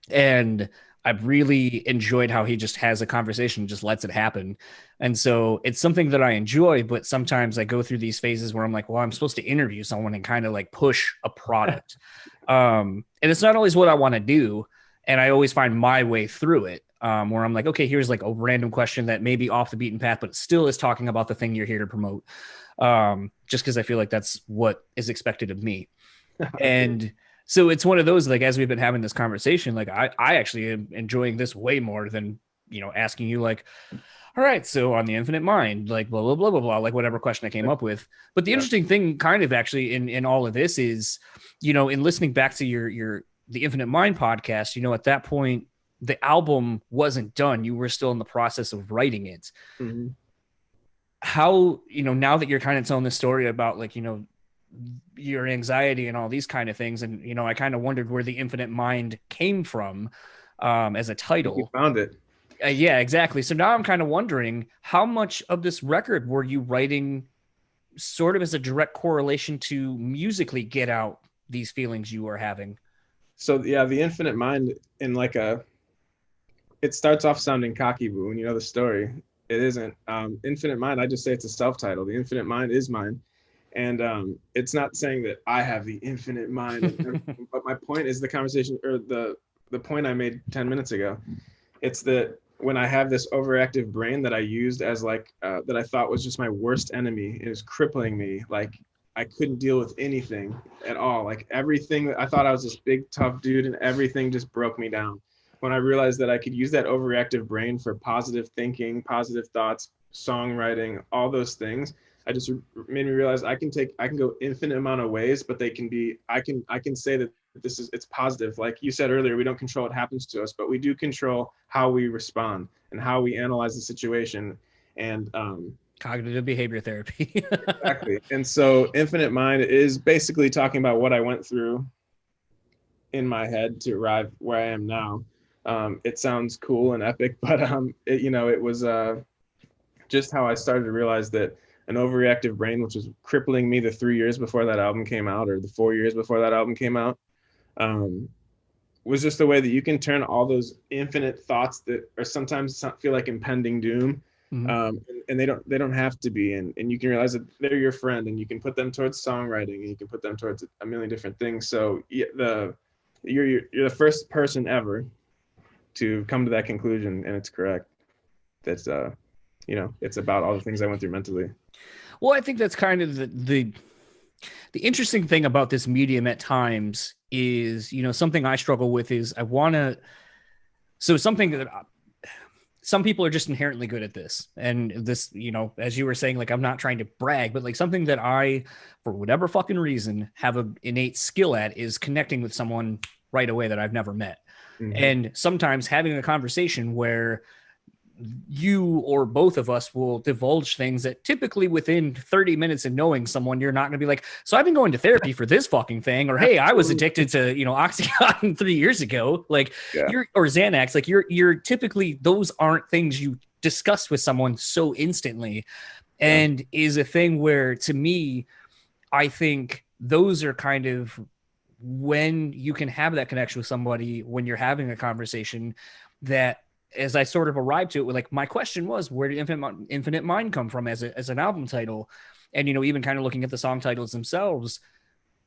And I've really enjoyed how he just has a conversation, just lets it happen. And so it's something that I enjoy, but sometimes I go through these phases where I'm like, well, I'm supposed to interview someone and kind of like push a product. And it's not always what I want to do. And I always find my way through it, where I'm like, okay, here's like a random question that may be off the beaten path, but it still is talking about the thing you're here to promote. Just because I feel like that's what is expected of me. And so it's one of those, like, as we've been having this conversation, like I actually am enjoying this way more than, asking you like, all right, so on the infinite mind, like blah, blah, blah, blah, blah, like whatever question I came up with. But the interesting thing kind of actually in all of this is, in listening back to the Infinite Mind podcast, at that point, the album wasn't done. You were still in the process of writing it. Mm-hmm. How, now that you're kind of telling this story about like, your anxiety and all these kind of things. And, I kind of wondered where the Infinite Mind came from as a title. You found it. Yeah, exactly. So now I'm kind of wondering, how much of this record were you writing sort of as a direct correlation to musically get out these feelings you were having? So yeah, the Infinite Mind in like it starts off sounding cocky, but when you know the story, it isn't. Infinite Mind, I just say it's a self-title. The Infinite Mind is mine. And it's not saying that I have the infinite mind, but my point is the conversation, or the point I made 10 minutes ago. It's that when I have this overactive brain that I used as like, that I thought was just my worst enemy, it was crippling me. Like I couldn't deal with anything at all. Like everything, I thought I was this big, tough dude, and everything just broke me down. When I realized that I could use that overactive brain for positive thinking, positive thoughts, songwriting, all those things, I just made me realize I can go infinite amount of ways, but they can be, I can say that it's positive. Like you said earlier, we don't control what happens to us, but we do control how we respond and how we analyze the situation. And cognitive behavior therapy. Exactly. And so Infinite Mind is basically talking about what I went through in my head to arrive where I am now. It sounds cool and epic, but it was just how I started to realize that an overreactive brain, which was crippling me the 3 years before that album came out, or the 4 years before that album came out, was just the way that you can turn all those infinite thoughts that are sometimes feel like impending doom. Mm-hmm. And they don't have to be. And you can realize that they're your friend, and you can put them towards songwriting, and you can put them towards a million different things. So you're the first person ever to come to that conclusion, and it's correct. That's it's about all the things I went through mentally. Well, I think that's kind of the interesting thing about this medium at times is, something I struggle with is something that some people are just inherently good at this. And this, as you were saying, like, I'm not trying to brag, but like something that I, for whatever fucking reason, have an innate skill at is connecting with someone right away that I've never met. Mm-hmm. And sometimes having a conversation where you or both of us will divulge things that typically within 30 minutes of knowing someone, you're not going to be like, so I've been going to therapy for this fucking thing, or hey, I was addicted to, Oxycontin 3 years ago, like or Xanax, like you're typically, those aren't things you discuss with someone so instantly, and is a thing where, to me, I think those are kind of when you can have that connection with somebody when you're having a conversation. That, as I sort of arrived to it, like my question was, where did Infinite Mind come from as an album title? And, even kind of looking at the song titles themselves,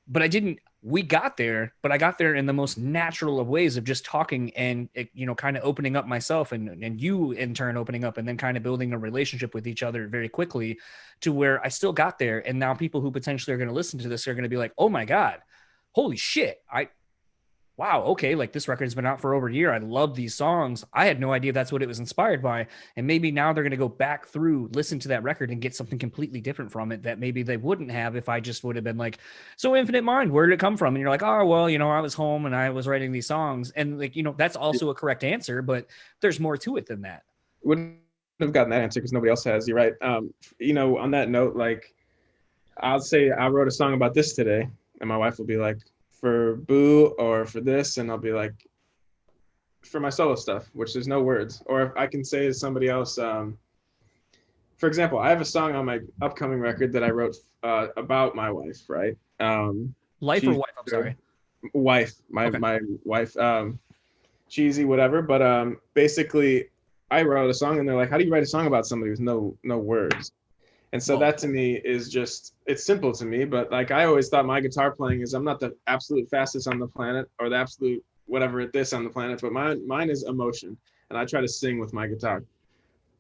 but we got there, but I got there in the most natural of ways of just talking and, kind of opening up myself and you in turn opening up, and then kind of building a relationship with each other very quickly, to where I still got there. And now people who potentially are going to listen to this are going to be like, oh my God, holy shit. Wow, okay, like this record's been out for over a year. I love these songs. I had no idea that's what it was inspired by. And maybe now they're going to go back through, listen to that record and get something completely different from it that maybe they wouldn't have if I just would have been like, so Infinite Mind, where did it come from? And you're like, oh, well, I was home and I was writing these songs. And like, that's also a correct answer, but there's more to it than that. Wouldn't have gotten that answer because nobody else has. You're right. On that note, like, I'll say I wrote a song about this today, and my wife will be like, for Boo or for this, and I'll be like, for my solo stuff, which there's no words. Or if I can say to somebody else, for example, I have a song on my upcoming record that I wrote about my wife, right? Life or wife? I'm sorry. Wife, my wife, cheesy, whatever. But basically, I wrote a song, and they're like, "How do you write a song about somebody with no words?" And so that to me is just, it's simple to me, but like I always thought my guitar playing is, I'm not the absolute fastest on the planet or the absolute whatever at this on the planet, but mine is emotion, and I try to sing with my guitar.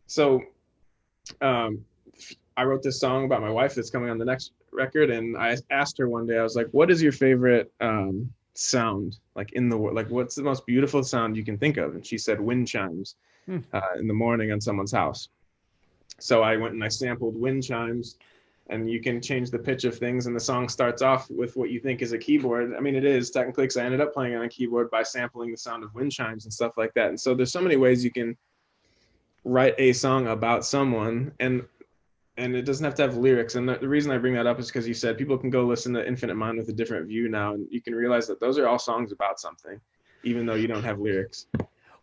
So I wrote this song about my wife that's coming on the next record, and I asked her one day, I was like, what is your favorite sound, like in the world, like what's the most beautiful sound you can think of? And she said wind chimes in the morning on someone's house. So I went and I sampled wind chimes, and you can change the pitch of things, and the song starts off with what you think is a keyboard. I mean, it is technically, because I ended up playing on a keyboard by sampling the sound of wind chimes and stuff like that. And so there's so many ways you can write a song about someone, and it doesn't have to have lyrics. And the reason I bring that up is because you said people can go listen to Infinite Mind with a different view now, and you can realize that those are all songs about something, even though you don't have lyrics.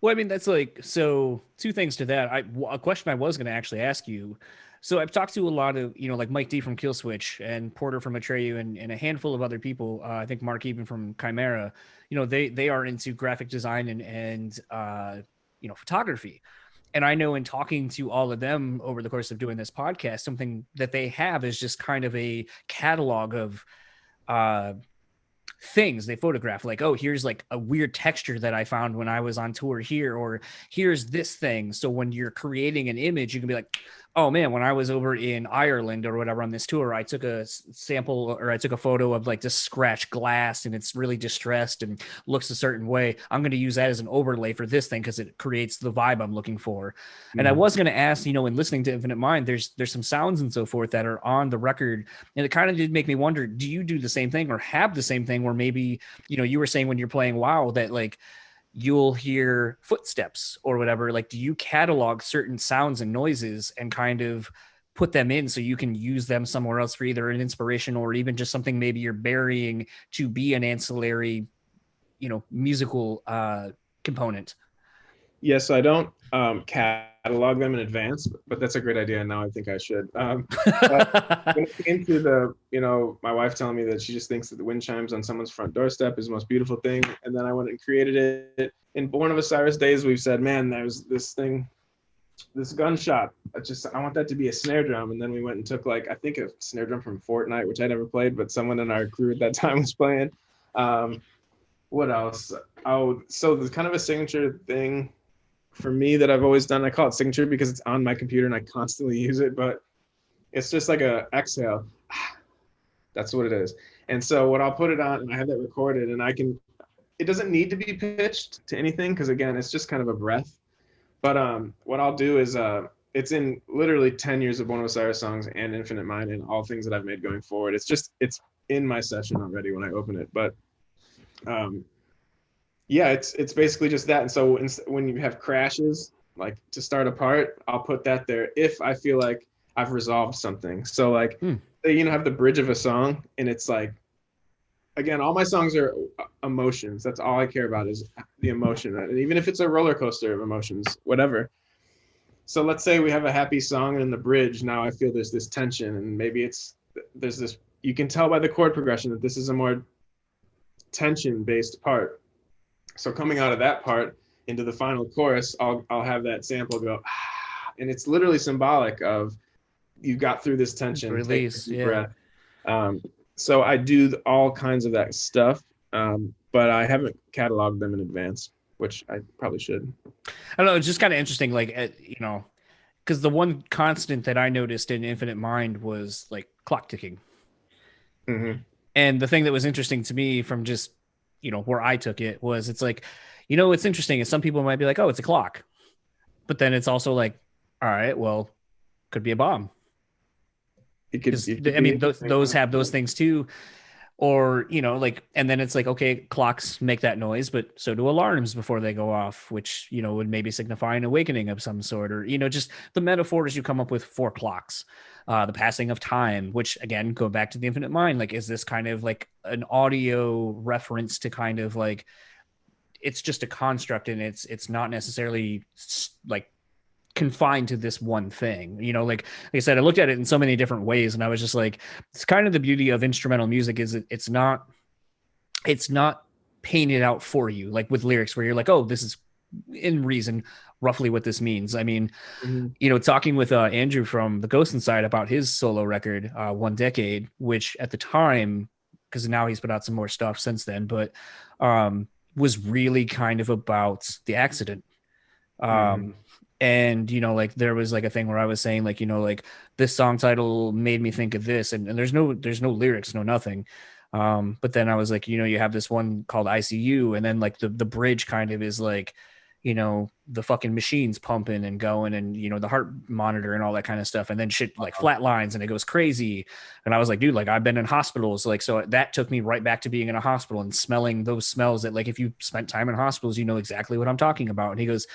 Well, I mean, that's like, so two things to that. A question I was going to actually ask you. So I've talked to a lot of, like Mike D from Killswitch and Porter from Atreyu and a handful of other people. I think Mark even from Chimera, they are into graphic design and photography. And I know in talking to all of them over the course of doing this podcast, something that they have is just kind of a catalog of things they photograph, like, oh, here's like a weird texture that I found when I was on tour here, or here's this thing. So when you're creating an image, you can be like, oh man, when I was over in Ireland or whatever on this tour, I took a sample, or I took a photo of like this scratched glass and it's really distressed and looks a certain way. I'm going to use that as an overlay for this thing because it creates the vibe I'm looking for. And I was going to ask, in listening to Infinite Mind, there's some sounds and so forth that are on the record. And it kind of did make me wonder, do you do the same thing or have the same thing where maybe, you were saying when you're playing WoW that like, you'll hear footsteps or whatever, like do you catalog certain sounds and noises and kind of put them in so you can use them somewhere else for either an inspiration or even just something maybe you're burying to be an ancillary musical component? Yes, I don't catalog them in advance, but that's a great idea, and now I think I should. But when it came to my wife telling me that she just thinks that the wind chimes on someone's front doorstep is the most beautiful thing, and then I went and created it. In Born of Osiris days, we've said, man, there's this thing, this gunshot. I want that to be a snare drum, and then we went and took I think a snare drum from Fortnite, which I never played, but someone in our crew at that time was playing. What else? Oh, so there's kind of a signature thing for me that I've always done. I call it signature because it's on my computer and I constantly use it, but it's just like a exhale. That's what it is. And so what I'll put it on, and I have that recorded, and it doesn't need to be pitched to anything because again, it's just kind of a breath. But what I'll do is it's in literally 10 years of Born of Osiris songs and Infinite Mind and all things that I've made going forward. It's in my session already when I open it. But yeah, it's basically just that. And so when you have crashes, Like to start a part, I'll put that there if I feel like I've resolved something. So like, say, you know, have the bridge of a song, and it's like, again, all my songs are emotions. That's all I care about is the emotion. And even if it's a roller coaster of emotions, whatever. So let's say we have a happy song, and in the bridge, now I feel there's this tension, and maybe there's this, you can tell by the chord progression that this is a more tension-based part. So coming out of that part into the final chorus, I'll have that sample go, ah, and it's literally symbolic of you got through this tension, release, take a deep breath. So I do all kinds of that stuff, but I haven't cataloged them in advance, which I probably should. I don't know. It's just kind of interesting, like, you know, because the one constant that I noticed in Infinite Mind was like clock ticking. Mm-hmm. And the thing that was interesting to me from just, you know, where I took it was, it's like, you know, what's interesting is some people might be like, oh, it's a clock. But then it's also like, all right, well, could be a bomb. I mean, those have those things too. Or, you know, like, and then it's like, okay, clocks make that noise, but so do alarms before they go off, which, you know, would maybe signify an awakening of some sort, or, you know, just the metaphors you come up with for clocks, the passing of time, which again, go back to the Infinite Mind. Like, is this kind of like an audio reference to kind of like, it's just a construct, and it's not necessarily like confined to this one thing, you know, like I said, I looked at it in so many different ways, and I was just like, it's kind of the beauty of instrumental music is it's not painted out for you, like with lyrics where you're like, oh, this is in reason roughly what this means. I mean, you know, talking with Andrew from the Ghost Inside about his solo record, One Decade, which at the time, because now he's put out some more stuff since then, but was really kind of about the accident. And, you know, like there was like a thing where I was saying, like, you know, like this song title made me think of this, and there's no lyrics, no nothing. But then I was like, you know, you have this one called ICU, and then like the bridge kind of is like, you know, the fucking machines pumping and going, and, you know, the heart monitor and all that kind of stuff. And then shit like flatlines and it goes crazy. And I was like, dude, like I've been in hospitals. Like, so that took me right back to being in a hospital and smelling those smells that, like, if you spent time in hospitals, you know exactly what I'm talking about. And he goes,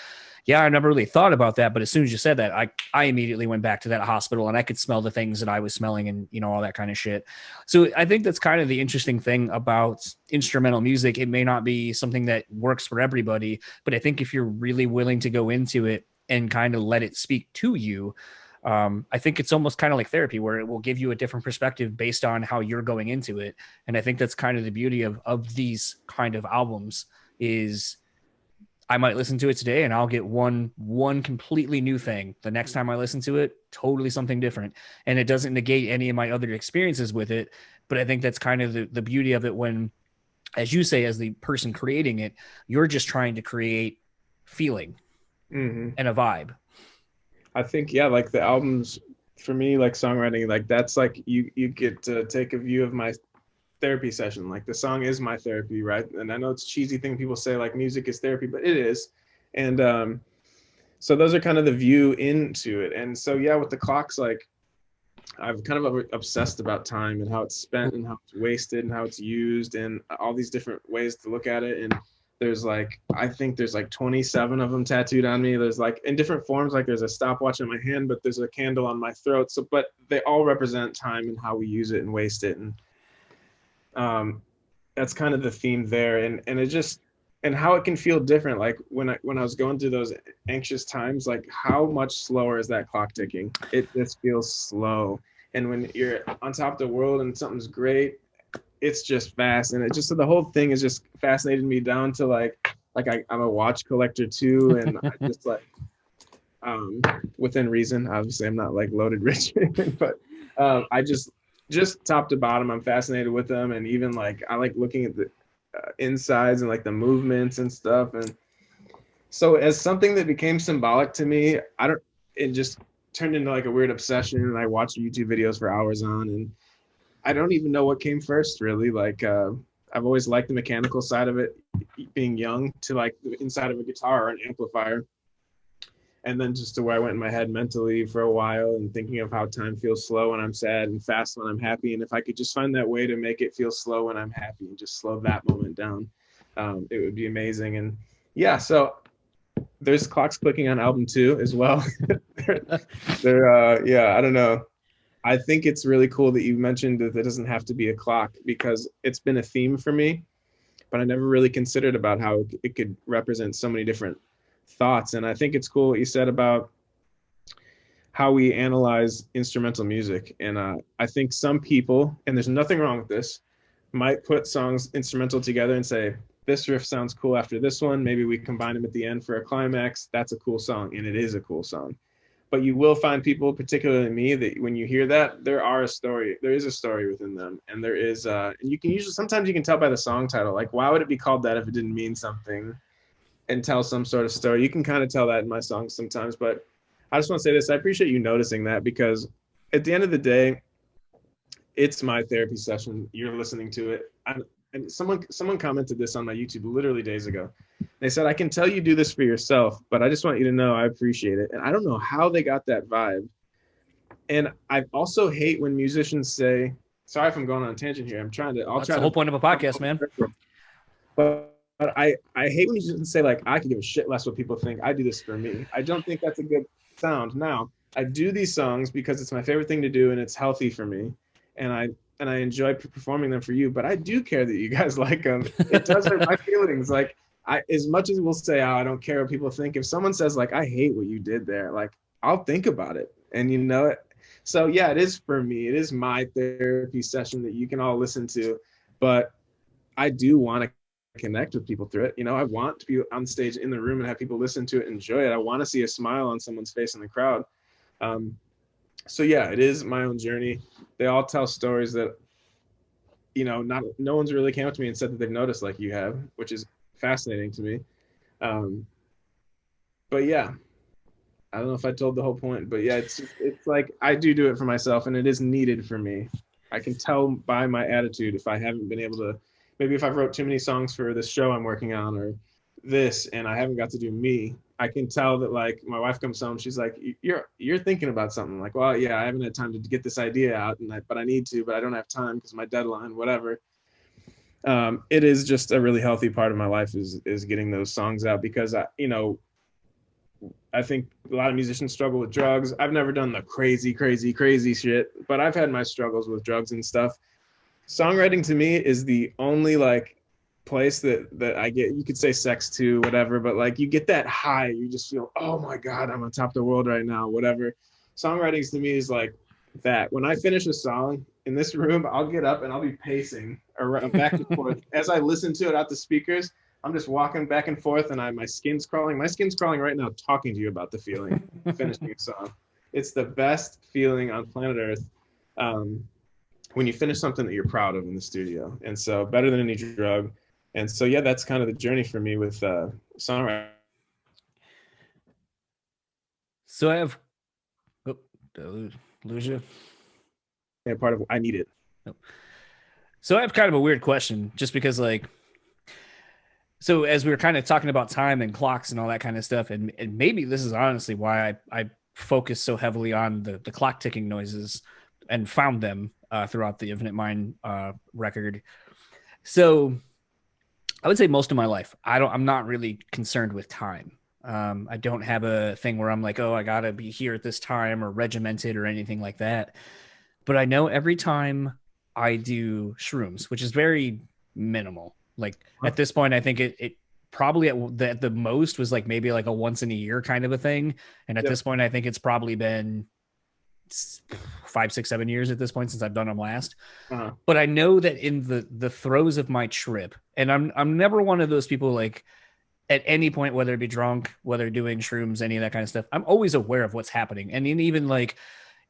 yeah, I never really thought about that. But as soon as you said that, I immediately went back to that hospital, and I could smell the things that I was smelling, and, you know, all that kind of shit. So I think that's kind of the interesting thing about instrumental music. It may not be something that works for everybody, but I think if you're really willing to go into it and kind of let it speak to you, I think it's almost kind of like therapy, where it will give you a different perspective based on how you're going into it. And I think that's kind of the beauty of these kind of albums is, I might listen to it today and I'll get one completely new thing. The next time I listen to it, totally something different. And it doesn't negate any of my other experiences with it. But I think that's kind of the beauty of it when, as you say, as the person creating it, you're just trying to create feeling and a vibe. I think, yeah, like the albums for me, like songwriting, like that's like you get to take a view of my therapy session. Like the song is my therapy, right? And I know it's a cheesy thing people say, like music is therapy, but it is. And so those are kind of the view into it. And so, yeah, with the clocks, like I've kind of obsessed about time and how it's spent and how it's wasted and how it's used and all these different ways to look at it. And there's like, I think there's like 27 of them tattooed on me. There's like in different forms, like there's a stopwatch in my hand, but there's a candle on my throat. So, but they all represent time and how we use it and waste it. And that's kind of the theme there, and it just, and how it can feel different. Like when I was going through those anxious times, like how much slower is that clock ticking? It just feels slow. And when you're on top of the world and something's great, it's just fast. And it just, so the whole thing is just fascinated me down to like I'm a watch collector too, and I just like within reason. Obviously, I'm not like loaded rich, but I just top to bottom, I'm fascinated with them. And even like I like looking at the insides and like the movements and stuff. And so as something that became symbolic to me, it just turned into like a weird obsession, and I watched YouTube videos for hours on, and I don't even know what came first really. Like I've always liked the mechanical side of it, being young, to like the inside of a guitar or an amplifier. And then just to where I went in my head mentally for a while, and thinking of how time feels slow when I'm sad and fast when I'm happy. And if I could just find that way to make it feel slow when I'm happy and just slow that moment down, it would be amazing. And yeah, so There's clocks clicking on album 2 as well. Yeah, I don't know. I think it's really cool that you mentioned that it doesn't have to be a clock, because it's been a theme for me, but I never really considered about how it could represent so many different thoughts. And I think it's cool what you said about how we analyze instrumental music. And I think some people, and there's nothing wrong with this, might put songs instrumental together and say, this riff sounds cool after this one. Maybe we combine them at the end for a climax. That's a cool song, and it is a cool song. But you will find people, particularly me, that when you hear that, there is a story within them. And there is, and you can usually, sometimes you can tell by the song title, like, why would it be called that if it didn't mean something and tell some sort of story? You can kind of tell that in my songs sometimes. But I just want to say this. I appreciate you noticing that, because at the end of the day, it's my therapy session. You're listening to it. And someone commented this on my YouTube literally days ago. They said, I can tell you do this for yourself, but I just want you to know I appreciate it. And I don't know how they got that vibe. And I also hate when musicians say, sorry if I'm going on a tangent here. That's the whole point of a podcast, man. But I hate when musicians say, like, I can give a shit less what people think. I do this for me. I don't think that's a good sound. Now, I do these songs because it's my favorite thing to do and it's healthy for me. And I enjoy performing them for you, but I do care that you guys like them. It does hurt my feelings. Like, as much as we'll say, oh, I don't care what people think, if someone says, like, I hate what you did there, like, I'll think about it. And you know it. So yeah, it is for me. It is my therapy session that you can all listen to, but I do want to connect with people through it. You know, I want to be on stage in the room and have people listen to it and enjoy it. I want to see a smile on someone's face in the crowd. So yeah, it is my own journey. They all tell stories that, you know, no one's really came up to me and said that they've noticed like you have, which is fascinating to me. But yeah, I don't know if I told the whole point, but yeah, it's like I do it for myself, and it is needed for me. I can tell by my attitude if I haven't been able to, maybe if I've wrote too many songs for this show I'm working on or this, and I haven't got to do me, I can tell that, like, my wife comes home, she's like, you're thinking about something. Like, well, yeah, I haven't had time to get this idea out, but I need to, but I don't have time because my deadline, whatever. It is just a really healthy part of my life is getting those songs out, because I think a lot of musicians struggle with drugs. I've never done the crazy shit, but I've had my struggles with drugs and stuff. Songwriting to me is the only, like, place that I get, you could say sex too, whatever, but like you get that high, you just feel, oh my God, I'm on top of the world right now, whatever. Songwriting to me is like that. When I finish a song in this room, I'll get up and I'll be pacing around back and forth. As I listen to it out the speakers, I'm just walking back and forth, and my skin's crawling. My skin's crawling right now talking to you about the feeling of finishing a song. It's the best feeling on planet Earth. When you finish something that you're proud of in the studio. And so better than any drug. And so, yeah, that's kind of the journey for me with songwriting. So I have, lose you? Yeah, part of I need it. So I have kind of a weird question, just because, like, so as we were kind of talking about time and clocks and all that kind of stuff, and maybe this is honestly why I focus so heavily on the clock ticking noises and found them throughout the Infinite Mind record. So I would say most of my life, I'm not really concerned with time. I don't have a thing where I'm like, oh, I gotta be here at this time or regimented or anything like that. But I know every time I do shrooms, which is very minimal. Like at this point, I think it probably at the most was like maybe like a once in a year kind of a thing. And at this point, I think it's probably been 5, 6, 7 years at this point since I've done them last. But I know that in the throes of my trip, and I'm never one of those people, like, at any point, whether it be drunk, whether doing shrooms, any of that kind of stuff, I'm always aware of what's happening. And even like,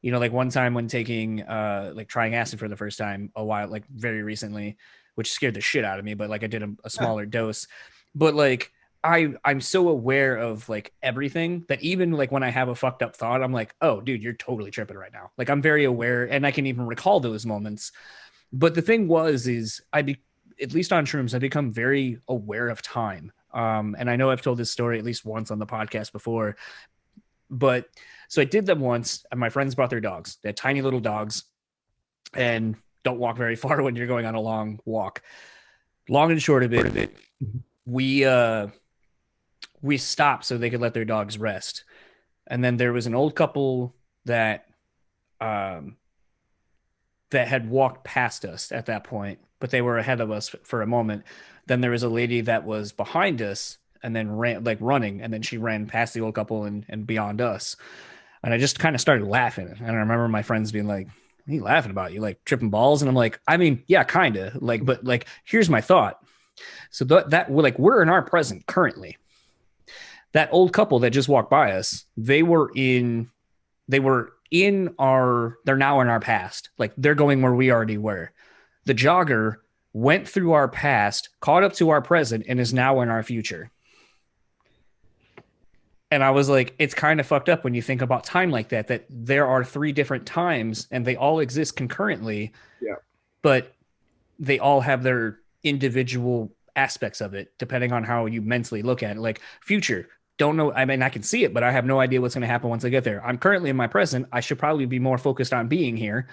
you know, like one time when taking like trying acid for the first time a while, like very recently, which scared the shit out of me, but like I did a smaller dose. But like I'm so aware of like everything that even like when I have a fucked up thought, I'm like, oh, dude, you're totally tripping right now. Like I'm very aware, and I can even recall those moments. But the thing is at least on shrooms, I become very aware of time. And I know I've told this story at least once on the podcast before, but so I did them once, and my friends brought their dogs. They had tiny little dogs, and don't walk very far when you're going on a long walk. Long and short of it, we we stopped so they could let their dogs rest. And then there was an old couple that that had walked past us at that point, but they were ahead of us for a moment. Then there was a lady that was behind us and then ran, like running, and then she ran past the old couple and beyond us. And I just kind of started laughing. And I remember my friends being like, "What are you laughing about? You like tripping balls?" And I'm like, I mean, yeah, kind of like, but like, here's my thought. So that we're like, we're in our present currently. That old couple that just walked by us, they're now in our past. Like they're going where we already were. The jogger went through our past, caught up to our present, and is now in our future. And I was like, it's kind of fucked up when you think about time like that, that there are 3 different times and they all exist concurrently. Yeah. But they all have their individual aspects of it, depending on how you mentally look at it. Like future, don't know. I mean, I can see it, but I have no idea what's going to happen once I get there. I'm currently in my present. I should probably be more focused on being here.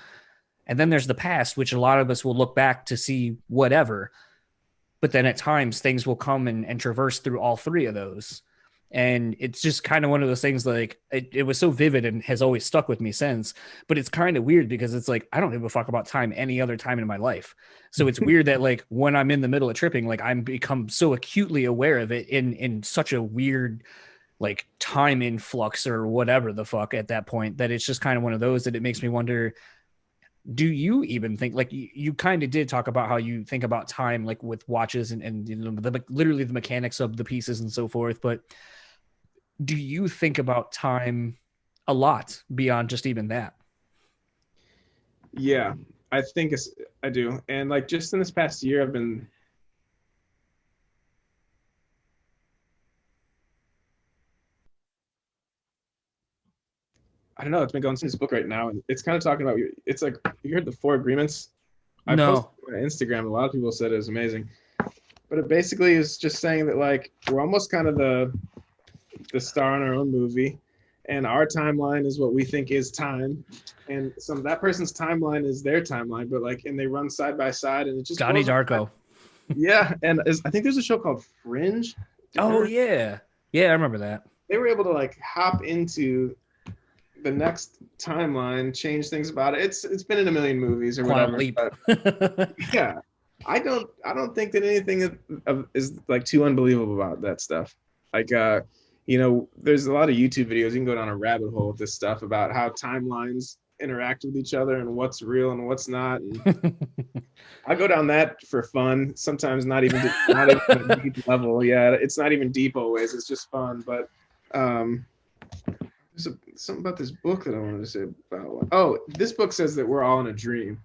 And then there's the past, which a lot of us will look back to see whatever. But then at times things will come and traverse through all 3 of those. And it's just kind of one of those things, like it was so vivid and has always stuck with me since. But it's kind of weird because it's like, I don't give a fuck about time any other time in my life. So it's weird that like when I'm in the middle of tripping, like I'm become so acutely aware of it in such a weird like time influx or whatever the fuck at that point, that it's just kind of one of those that it makes me wonder, do you even think, like you kind of did talk about how you think about time, like with watches and you know, literally the mechanics of the pieces and so forth. But do you think about time a lot beyond just even that? Yeah, I think I do. And like just in this past year, I don't know, it's been going through this book right now, and it's kind of talking about, it's like, you heard the 4 agreements? I No. posted on Instagram, a lot of people said it was amazing. But it basically is just saying that like, we're almost kind of the star in our own movie, and our timeline is what we think is time, and that person's timeline is their timeline, but like, and they run side by side, and it just Donnie Darko. Yeah, and I think there's a show called Fringe. Oh yeah, I remember that. They were able to like hop into the next timeline, change things about it. It's been in a million movies or Quantum whatever. Leap. But yeah, I don't think that anything is like too unbelievable about that stuff. Like you know, there's a lot of YouTube videos. You can go down a rabbit hole with this stuff about how timelines interact with each other and what's real and what's not. And I go down that for fun. Sometimes not even a deep level. Yeah, it's not even deep always. It's just fun. But there's something about this book that I wanted to say about. Oh, this book says that we're all in a dream.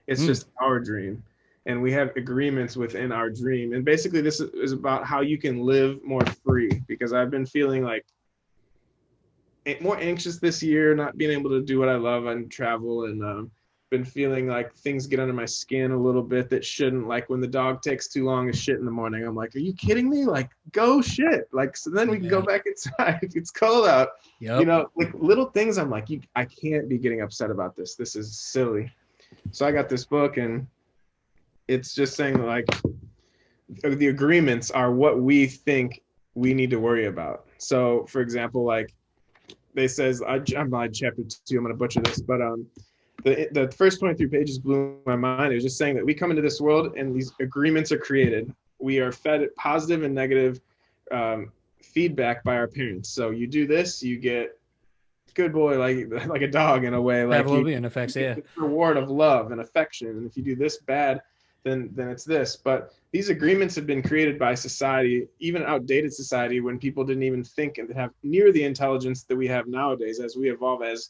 It's just our dream. And we have agreements within our dream. And basically this is about how you can live more free, because I've been feeling like more anxious this year, not being able to do what I love and travel, and been feeling like things get under my skin a little bit that shouldn't. Like when the dog takes too long to shit in the morning, I'm like, are you kidding me? Like, go shit. Like, so then we can go back inside. It's cold out. Yep. You know, like little things. I'm like, I can't be getting upset about this. This is silly. So I got this book, and it's just saying like the agreements are what we think we need to worry about. So for example, like they says, I'm on chapter 2, I'm going to butcher this, but the first 23 pages blew my mind. It was just saying that we come into this world and these agreements are created. We are fed positive and negative feedback by our parents. So you do this, you get good boy, like a dog in a way. Like Pavlovian effects, yeah. The reward of love and affection. And if you do this bad, then it's this. But these agreements have been created by society, even outdated society, when people didn't even think and have near the intelligence that we have nowadays as we evolve as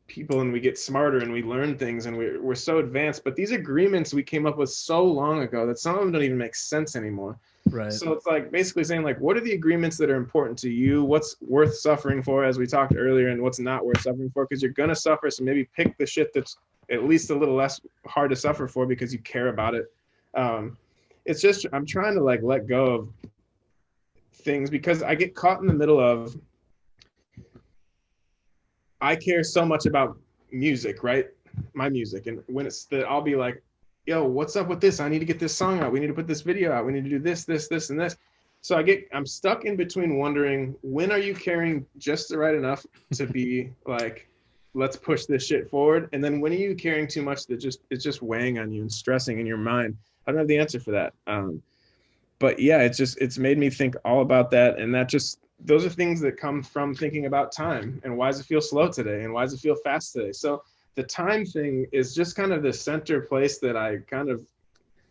people and we get smarter and we learn things and we're so advanced. But these agreements we came up with so long ago that some of them don't even make sense anymore. Right. So it's like basically saying like, what are the agreements that are important to you? What's worth suffering for, as we talked earlier, and what's not worth suffering for? Because you're going to suffer. So maybe pick the shit that's at least a little less hard to suffer for because you care about it. It's just, I'm trying to like let go of things because I get caught in the middle of, I care so much about music, right? My music. And when it's that, I'll be like, yo, what's up with this? I need to get this song out. We need to put this video out. We need to do this, and this. So I'm stuck in between wondering, when are you caring just right enough to be like, let's push this shit forward? And then when are you caring too much that it's just weighing on you and stressing in your mind? I don't have the answer for that. But yeah, it's made me think all about that. And those are things that come from thinking about time and why does it feel slow today? And why does it feel fast today? So the time thing is just kind of the center place that I kind of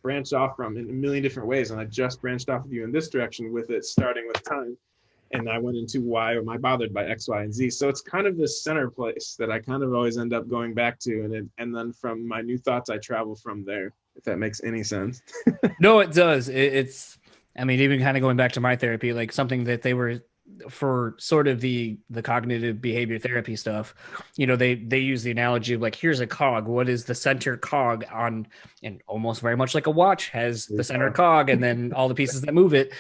branched off from in a million different ways. And I just branched off of you in this direction with it, starting with time. And I went into why am I bothered by X, Y, and Z. So it's kind of this center place that I kind of always end up going back to. And then from my new thoughts, I travel from there, if that makes any sense. No, it does. I mean, even kind of going back to my therapy, like something that they were for sort of the cognitive behavior therapy stuff, you know, they use the analogy of like, here's a cog. What is the center cog on? And almost very much like a watch has the center cog and then all the pieces that move it.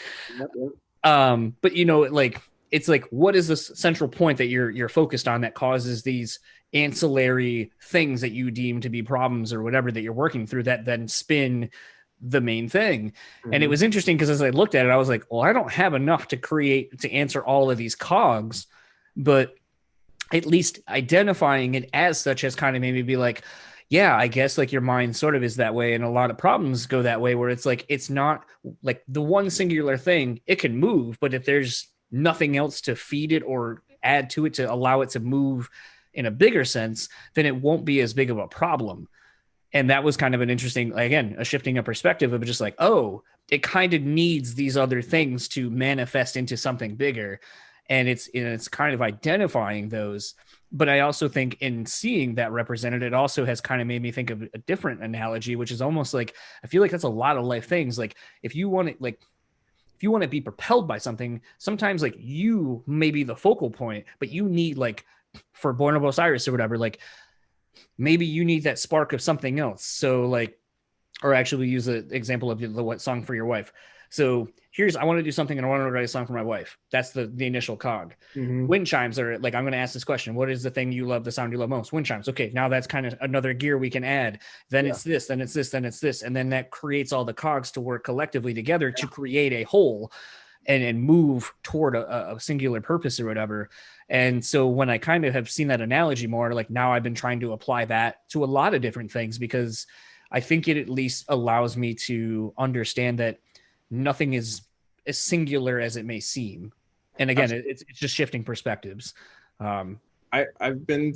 But you know, like, it's like, what is the central point that you're focused on that causes these ancillary things that you deem to be problems or whatever that you're working through that then spin the main thing. Mm-hmm. And it was interesting because as I looked at it, I was like, well, I don't have enough to answer all of these cogs, but at least identifying it as such has kind of made me be like, yeah, I guess like your mind sort of is that way. And a lot of problems go that way where it's like, it's not like the one singular thing, it can move, but if there's nothing else to feed it or add to it to allow it to move in a bigger sense, then it won't be as big of a problem. And that was kind of an interesting, again, a shifting of perspective of just like, oh, it kind of needs these other things to manifest into something bigger. And it's kind of identifying those. But I also think in seeing that represented, it also has kind of made me think of a different analogy, which is almost like, I feel like that's a lot of life things. Like if you want to be propelled by something, sometimes like you may be the focal point, but you need like for Born of Osiris or whatever, like maybe you need that spark of something else. So like, or actually we use the example of the what song for your wife. So I want to do something and I want to write a song for my wife. That's the initial cog. Mm-hmm. Wind chimes are like, I'm going to ask this question. What is the thing you love, the sound you love most? Wind chimes. Okay. Now that's kind of another gear we can add. Then it's this, then it's this, then it's this. And then that creates all the cogs to work collectively together to create a whole and move toward a singular purpose or whatever. And so when I kind of have seen that analogy more, like now I've been trying to apply that to a lot of different things because I think it at least allows me to understand that nothing is as singular as it may seem. And again, it's just shifting perspectives. I've been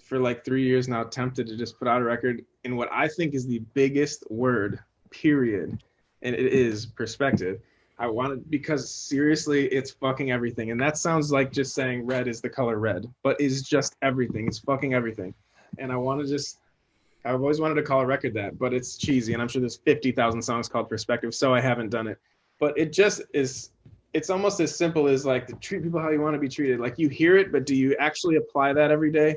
for like 3 years now tempted to just put out a record in what I think is the biggest word, period. And it is perspective. I want it because seriously, it's fucking everything. And that sounds like just saying red is the color red, but it's just everything. It's fucking everything. And I've always wanted to call a record that, but it's cheesy. And I'm sure there's 50,000 songs called Perspective, so I haven't done it. But it just is, it's almost as simple as like to treat people how you want to be treated. Like you hear it, but do you actually apply that every day?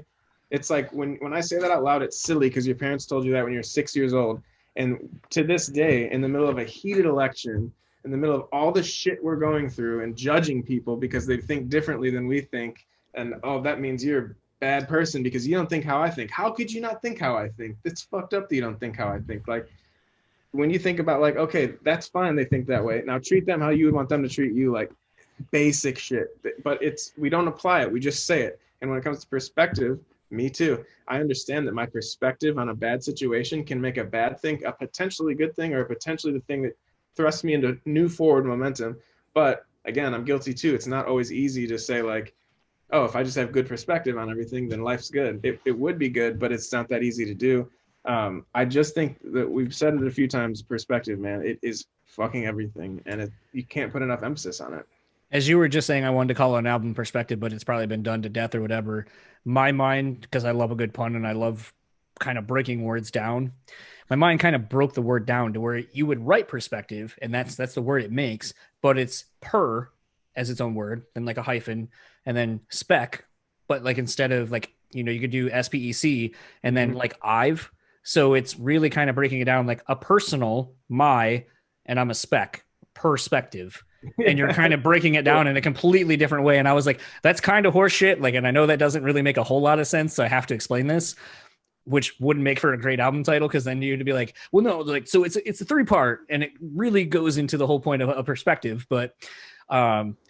It's like when I say that out loud, it's silly because your parents told you that when you're 6 years old. And to this day, in the middle of a heated election, in the middle of all the shit we're going through and judging people because they think differently than we think. And, oh, that means you're a bad person because you don't think how I think. How could you not think how I think? It's fucked up that you don't think how I think. Like when you think about like, okay, that's fine. They think that way. Now treat them how you would want them to treat you, like basic shit. But we don't apply it. We just say it. And when it comes to perspective, me too. I understand that my perspective on a bad situation can make a bad thing a potentially good thing or potentially the thing that thrust me into new forward momentum. But again, I'm guilty too. It's not always easy to say like, oh, if I just have good perspective on everything, then life's good. It would be good, but it's not that easy to do. I just think that we've said it a few times, perspective, man, it is fucking everything. And you can't put enough emphasis on it. As you were just saying, I wanted to call it an album Perspective, but it's probably been done to death or whatever. My mind, because I love a good pun and I love kind of breaking words down, my mind kind of broke the word down to where you would write perspective, and that's the word it makes, but it's per as its own word, then like a hyphen, and then spec, but like instead of like, you know, you could do SPEC and then like I've. So it's really kind of breaking it down like a personal, and I'm a spec, perspective. And you're kind of breaking it down in a completely different way. And I was like, that's kind of horse shit. Like, and I know that doesn't really make a whole lot of sense, so I have to explain this. which wouldn't make for a great album title, because then you'd be like, well, no, like, so it's a 3-part, and it really goes into the whole point of a perspective. But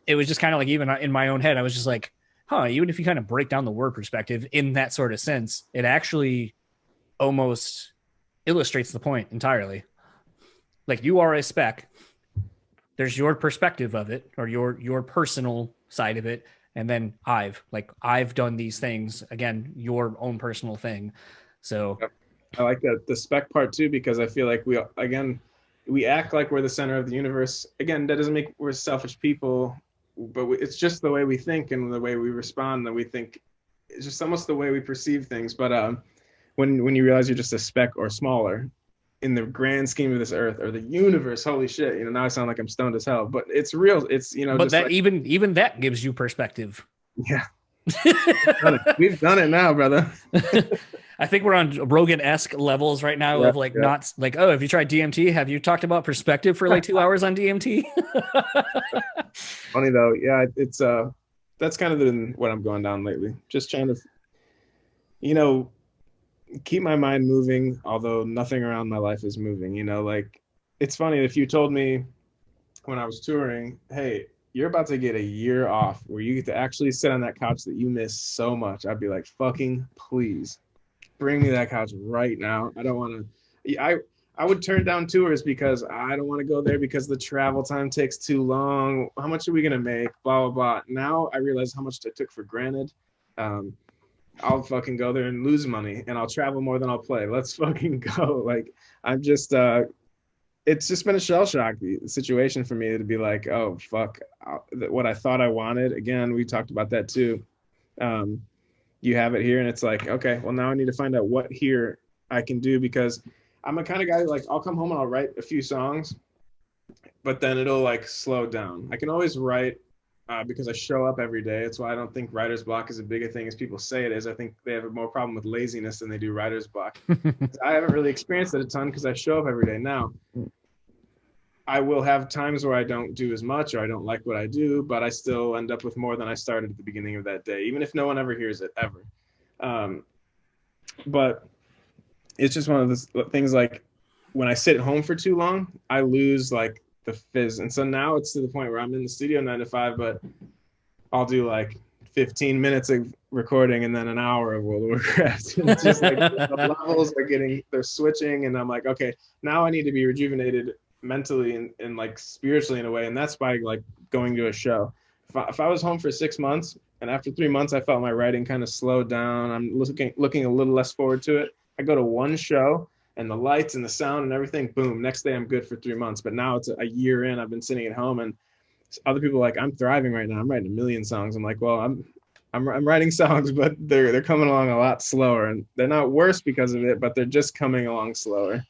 it was just kind of like, even in my own head, I was just like, even if you kind of break down the word perspective in that sort of sense, it actually almost illustrates the point entirely. Like, you are a spec. There's your perspective of it, or your personal side of it. And then I've done these things, again, your own personal thing. So I like that, the spec part too, because I feel like we act like we're the center of the universe. Again, that doesn't make we're selfish people, but it's just the way we think and the way we respond that we think. It's just almost the way we perceive things. But when you realize you're just a speck or smaller in the grand scheme of this earth or the universe, holy shit, now I sound like I'm stoned as hell, but it's real. It's, but just that, like, even that gives you perspective. Yeah. We've done it now, brother. I think we're on Rogan-esque levels right now of not like, oh, have you tried DMT? Have you talked about perspective for like 2 hours on DMT? Funny though. Yeah. It's, that's kind of been what I'm going down lately. Just trying to, keep my mind moving, although nothing around my life is moving. Like, it's funny, if you told me when I was touring, hey, you're about to get a year off where you get to actually sit on that couch that you miss so much, I'd be like, fucking please bring me that couch right now. I don't want to. I would turn down tours because I don't want to go there because the travel time takes too long. How much are we gonna make? Blah blah blah. Now I realize how much I took for granted. I'll fucking go there and lose money, and I'll travel more than I'll play. Let's fucking go. Like, I'm just, it's just been a shell shock situation for me to be like, oh, fuck, what I thought I wanted. Again, we talked about that too. You have it here, and it's like, okay, well, now I need to find out what here I can do, because I'm a kind of guy, like, I'll come home and I'll write a few songs, but then it'll like slow down. I can always write because I show up every day. That's why I don't think writer's block is as big a thing as people say it is. I think they have a more problem with laziness than they do writer's block. I haven't really experienced it a ton because I show up every day. Now, I will have times where I don't do as much or I don't like what I do, but I still end up with more than I started at the beginning of that day, even if no one ever hears it, ever. But it's just one of those things, like, when I sit at home for too long, I lose like the fizz. And so now it's to the point where I'm in the studio 9 to 5, but I'll do like 15 minutes of recording and then an hour of World of Warcraft. It's just like the levels they're switching, and I'm like, okay, now I need to be rejuvenated mentally and like spiritually in a way, and that's by like going to a show. If I was home for 6 months and after 3 months I felt my writing kind of slowed down, I'm looking a little less forward to it, I go to one show and the lights and the sound and everything, boom, next day I'm good for 3 months. But now it's a year in, I've been sitting at home, and other people are like, I'm thriving right now, I'm writing 1 million songs. I'm like, well, I'm writing songs, but they're coming along a lot slower, and they're not worse because of it, but they're just coming along slower.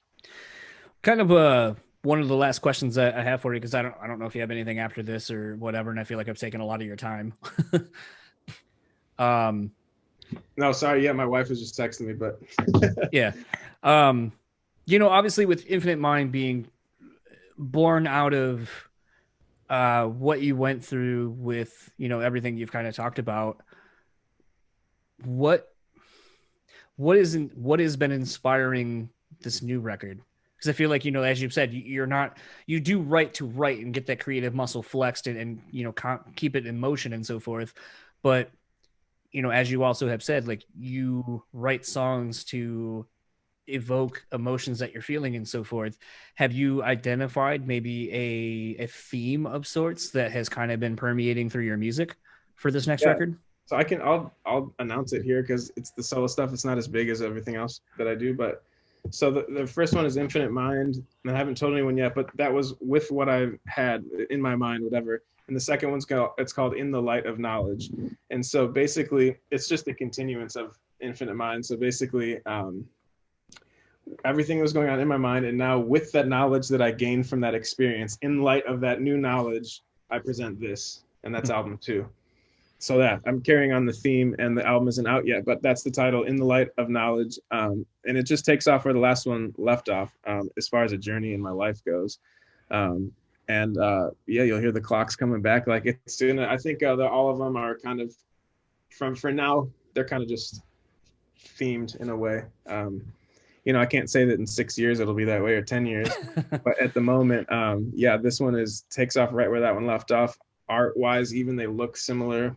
Kind of one of the last questions that I have for you, because I don't know if you have anything after this or whatever, and I feel like I've taken a lot of your time. No, sorry. Yeah, my wife was just texting me, but yeah. Obviously with Infinite Mind being born out of what you went through with, everything you've kind of talked about, what has been inspiring this new record? Because I feel like, as you've said, you do write to write and get that creative muscle flexed and keep it in motion and so forth. But, as you also have said, like, you write songs to evoke emotions that you're feeling and so forth. Have you identified maybe a theme of sorts that has kind of been permeating through your music for this next record? So I'll announce it here because it's the solo stuff. It's not as big as everything else that I do, but so the first one is Infinite Mind, and I haven't told anyone yet, but that was with what I had in my mind, whatever. And the second one's called In the Light of Knowledge. And so basically it's just a continuance of Infinite Mind. So basically everything was going on in my mind, and now with that knowledge that I gained from that experience, in light of that new knowledge, I present this, and that's album 2. So that I'm carrying on the theme, and the album isn't out yet, but that's the title, In the Light of Knowledge. And it just takes off where the last one left off, as far as a journey in my life goes. Yeah, you'll hear the clocks coming back. Like, it's soon. I think all of them are kind of for now, they're kind of just themed in a way. You know, I can't say that in 6 years it'll be that way or 10 years, but at the moment, yeah, this one takes off right where that one left off. Art wise, even they look similar.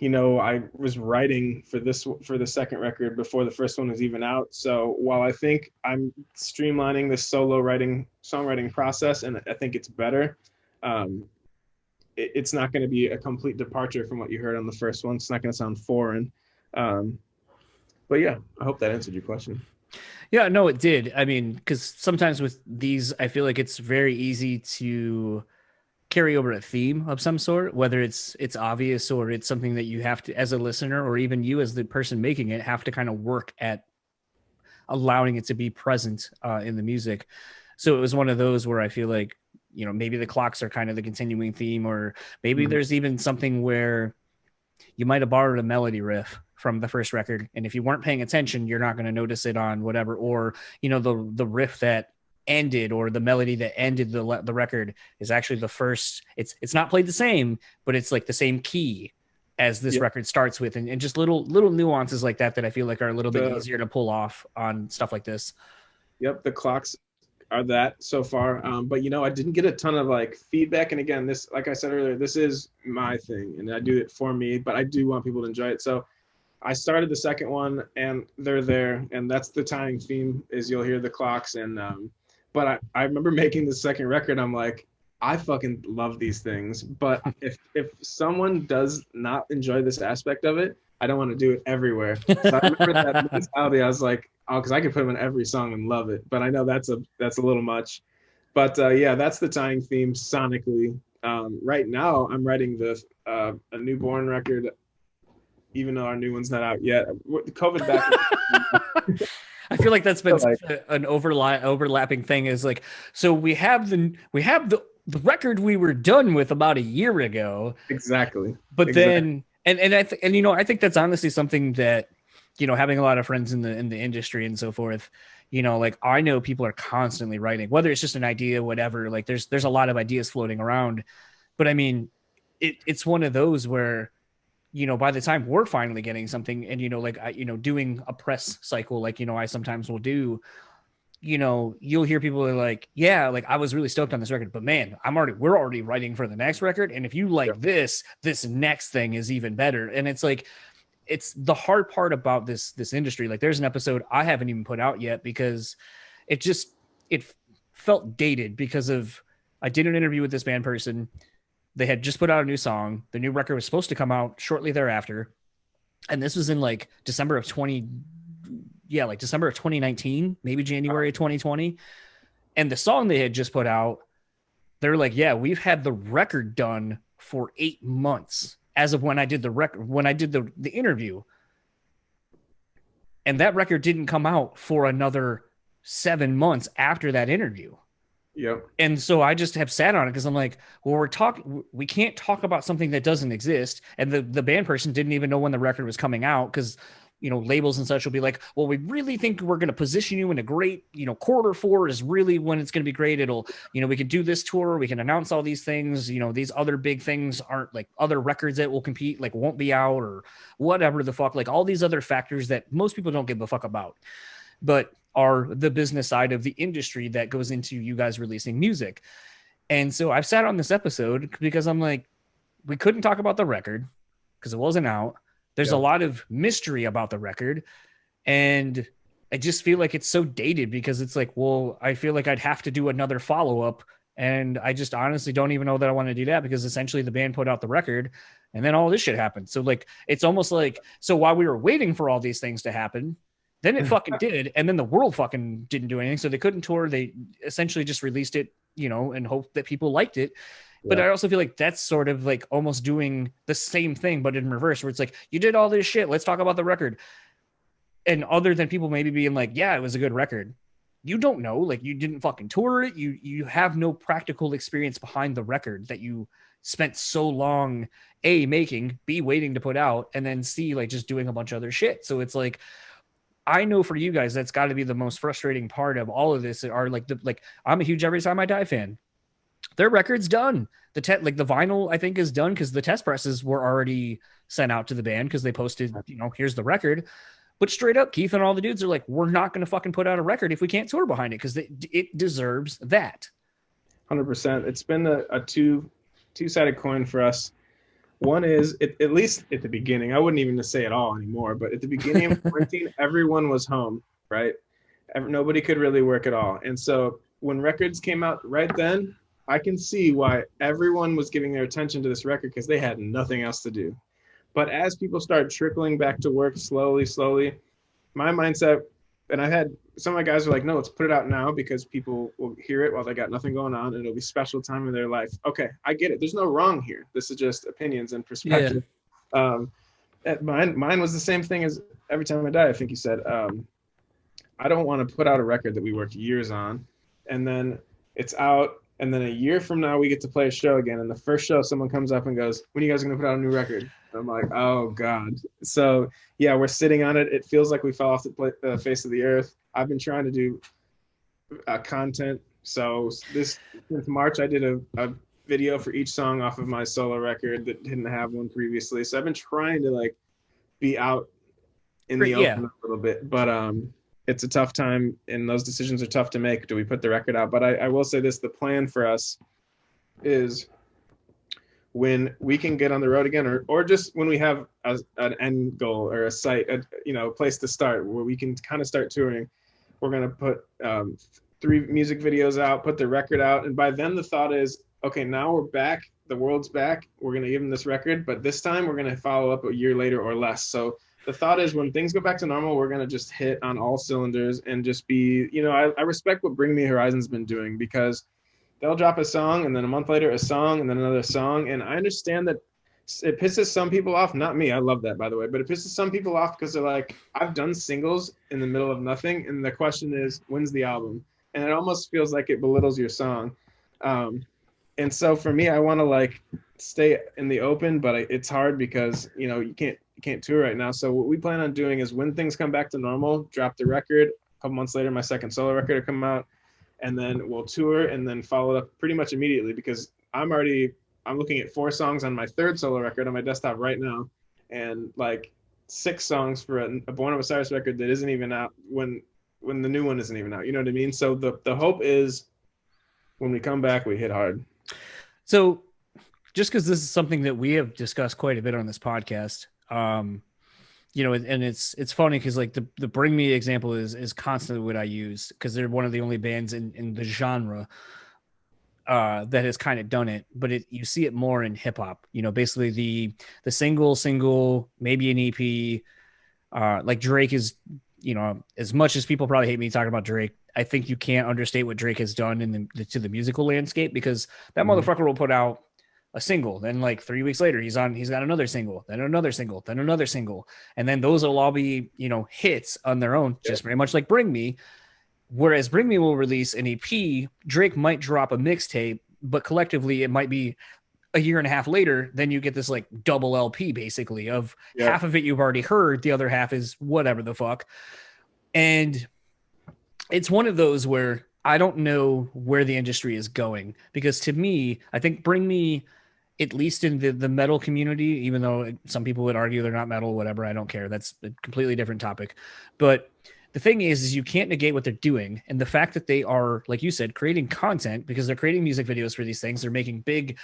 You know, I was writing for the second record before the first one was even out. So while I think I'm streamlining the songwriting process, and I think it's better, it's not going to be a complete departure from what you heard on the first one. It's not going to sound foreign. But yeah, I hope that answered your question. Yeah, no, it did. I mean, because sometimes with these, I feel like it's very easy to carry over a theme of some sort, whether it's obvious or it's something that you have to, as a listener, or even you as the person making it, have to kind of work at allowing it to be present in the music. So it was one of those where I feel like, you know, maybe the clocks are kind of the continuing theme, or maybe there's even something where you might have borrowed a melody riff from the first record, and if you weren't paying attention, you're not going to notice it on whatever, or, you know, the riff that ended, or the melody that ended the record is actually the first. It's not played the same, but it's like the same key as this record starts with, and just little nuances like that I feel like are a little bit easier to pull off on stuff like this. Yep, the clocks are that so far, but you know, I didn't get a ton of like feedback, and again, this, like I said earlier, this is my thing and I do it for me, but I do want people to enjoy it. So I started the second one and they're there, and that's the tying theme, is you'll hear the clocks. And but I remember making the second record, I'm like, I fucking love these things, but if someone does not enjoy this aspect of it, I don't want to do it everywhere. So I remember that mentality. I was like, oh, because I could put them in every song and love it, but I know that's a little much. But yeah, that's the tying theme sonically. Right now, I'm writing a new Born record, even though our new one's not out yet. COVID back. I feel like that's been an overlapping thing. Is like, so we have the record we were done with about a year ago. Exactly. But then, and you know, I think that's honestly something that, you know, having a lot of friends in the industry and so forth, you know, like I know people are constantly writing, whether it's just an idea, whatever, like there's a lot of ideas floating around. But I mean, it's one of those where, you know, by the time we're finally getting something, and, you know, like, you know, doing a press cycle, like, you know, I sometimes will do, you know, you'll hear people are like, yeah, like I was really stoked on this record, but man, we're already writing for the next record. And if you like this next thing is even better. And it's like, it's the hard part about this industry. Like there's an episode I haven't even put out yet because it felt dated, because I did an interview with this band person. They had just put out a new song. The new record was supposed to come out shortly thereafter. And this was in like December of 2019, maybe January of 2020. And the song they had just put out, they were like, yeah, we've had the record done for 8 months as of when I did the interview. And that record didn't come out for another 7 months after that interview. Yep. And so I just have sat on it because I'm like, well, we can't talk about something that doesn't exist. And the band person didn't even know when the record was coming out, because, you know, labels and such will be like, well, we really think we're going to position you in a great, you know, Q4 is really when it's going to be great. It'll, you know, we can do this tour, we can announce all these things, you know, these other big things aren't like other records that will compete, like won't be out or whatever the fuck, like all these other factors that most people don't give a fuck about, but are the business side of the industry that goes into you guys releasing music. And so I've sat on this episode because I'm like, we couldn't talk about the record because it wasn't out. There's a lot of mystery about the record. And I just feel like it's so dated because it's like, well, I feel like I'd have to do another follow-up. And I just honestly don't even know that I want to do that, because essentially the band put out the record and then all this shit happened. So like, it's almost like, so while we were waiting for all these things to happen, then it fucking did. And then the world fucking didn't do anything. So they couldn't tour. They essentially just released it, you know, and hoped that people liked it. But I also feel like that's sort of like almost doing the same thing, but in reverse, where it's like, you did all this shit, let's talk about the record. And other than people maybe being like, yeah, it was a good record, you don't know, like you didn't fucking tour it. You have no practical experience behind the record that you spent so long, A, making, B, waiting to put out, and then C, like just doing a bunch of other shit. So it's like, I know for you guys, that's got to be the most frustrating part of all of this. Are like I'm a huge Every Time I Die fan. their record's done. Like the vinyl, I think, is done because the test presses were already sent out to the band because they posted, here's the record. But straight up, Keith and all the dudes are like, we're not going to fucking put out a record if we can't tour behind it because it deserves that. 100%. It's been a two-sided coin for us. One is, at least at the beginning, I wouldn't even say it all anymore, but at the beginning of quarantine, everyone was home, right? Nobody could really work at all. And so when records came out right then, I can see why everyone was giving their attention to this record because they had nothing else to do. But as people start trickling back to work slowly, my mindset, and I had some of my guys were like, no, let's put it out now because people will hear it while they got nothing going on and it'll be a special time in their life. Okay, I get it. There's no wrong here. This is just opinions and perspective. Yeah. Mine was the same thing as Every Time I Die, I think you said. I don't want to put out a record that we worked years on and then it's out. And then a year from now, we get to play a show again. And the first show, someone comes up and goes, when are you guys going to put out a new record? And I'm like, oh, God. So, yeah, we're sitting on it. It feels like we fell off the face of the earth. I've been trying to do content. So since March, I did a video for each song off of my solo record that didn't have one previously. So I've been trying to, be out in the open a little bit. But it's a tough time and those decisions are tough to make. Do we put the record out? But I will say this, the plan for us is when we can get on the road again, or just when we have an end goal or a site, a place to start where we can kind of start touring, we're going to put 3 music videos out, put the record out. And by then the thought is, okay, now we're back. The world's back. We're going to give them this record, but this time we're going to follow up a year later or less. So the thought is when things go back to normal, we're going to just hit on all cylinders and just be, I respect what Bring Me Horizon's been doing because they'll drop a song and then a month later a song and then another song. And I understand that it pisses some people off. Not me. I love that, by the way. But it pisses some people off because they're like, I've done singles in the middle of nothing. And the question is, when's the album? And it almost feels like it belittles your song. And so for me, I want to stay in the open, but it's hard because, you can't tour right now. So what we plan on doing is when things come back to normal, drop the record. A couple months later, my second solo record will come out, and then we'll tour and then follow it up pretty much immediately because I'm looking at 4 songs on my third solo record on my desktop right now, and 6 songs for a Born of Osiris record that isn't even out when the new one isn't even out. You know what I mean? So the hope is when we come back, we hit hard. So just because this is something that we have discussed quite a bit on this podcast, and it's funny because the Bring Me example is constantly what I use because they're one of the only bands in the genre that has kind of done it, but you see it more in hip hop, basically the single, maybe an EP, Drake is, as much as people probably hate me talking about Drake, I think you can't understate what Drake has done to the musical landscape because that motherfucker will put out a single, then 3 weeks later he's got another single, then another single, then another single, and then those will all be hits on their own, just very much like Bring Me. Whereas Bring Me will release an EP, Drake might drop a mixtape, but collectively it might be a year and a half later, then you get this double LP basically of half of it you've already heard, the other half is whatever the fuck. And it's one of those where I don't know where the industry is going because to me, I think Bring Me, at least in the metal community, even though some people would argue they're not metal, whatever, I don't care. That's a completely different topic. But the thing is you can't negate what they're doing. And the fact that they are, like you said, creating content because they're creating music videos for these things. They're making big,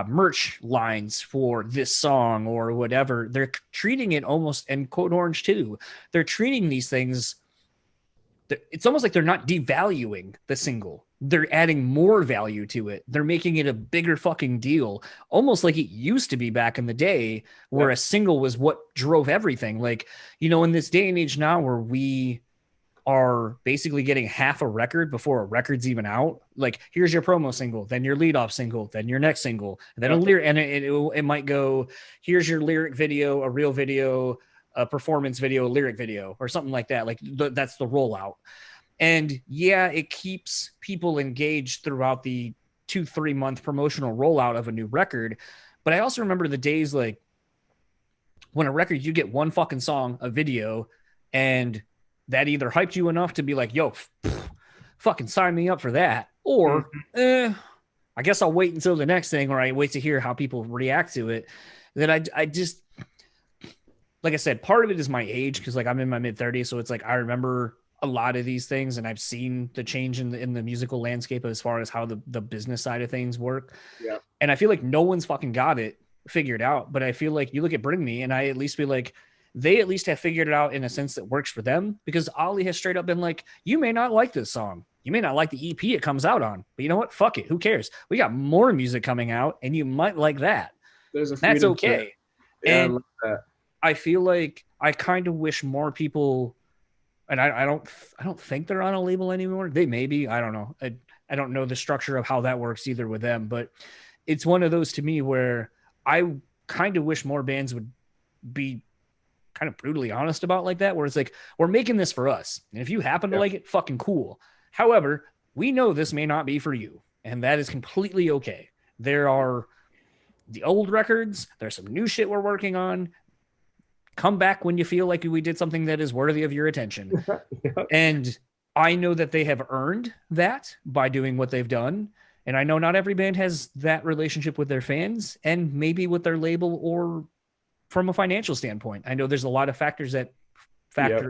merch lines for this song or whatever. They're treating it almost, and Code Orange too, they're treating these things. It's almost like they're not devaluing the single. They're adding more value to it. They're making it a bigger fucking deal, almost like it used to be back in the day where a single was what drove everything. In this day and age now where we are basically getting half a record before a record's even out. Here's your promo single, then your lead off single, then your next single, and then a lyric, and it might go, here's your lyric video, a real video, a performance video, a lyric video, or something like that. That's the rollout. And it keeps people engaged throughout the 2-3 month promotional rollout of a new record. But I also remember the days when a record, you get one fucking song, a video, and that either hyped you enough to be like, yo, fucking sign me up for that. Or, I guess I'll wait until the next thing, or I wait to hear how people react to it. Then I just, like I said, part of it is my age, because like I'm in my mid-30s, so it's like I remember a lot of these things, and I've seen the change in the musical landscape as far as how the business side of things work. Yeah. And I feel like no one's fucking got it figured out. But I feel like you look at Bring Me, and I at least feel like they at least have figured it out in a sense that works for them, because Ollie has straight up been like, you may not like this song. You may not like the EP it comes out on, but you know what? Fuck it. Who cares? We got more music coming out, and you might like that. That's okay. Yeah, and I love that. I feel like I kind of wish more people, and I don't think they're on a label anymore. They may be. I don't know. I don't know the structure of how that works either with them, but it's one of those to me where I kind of wish more bands would be kind of brutally honest about like that, where it's like, we're making this for us, and if you happen to like it, fucking cool. However, we know this may not be for you, and that is completely okay. There are the old records. There's some new shit we're working on. Come back when you feel like we did something that is worthy of your attention. And I know that they have earned that by doing what they've done. And I know not every band has that relationship with their fans, and maybe with their label, or from a financial standpoint. I know there's a lot of factors that factor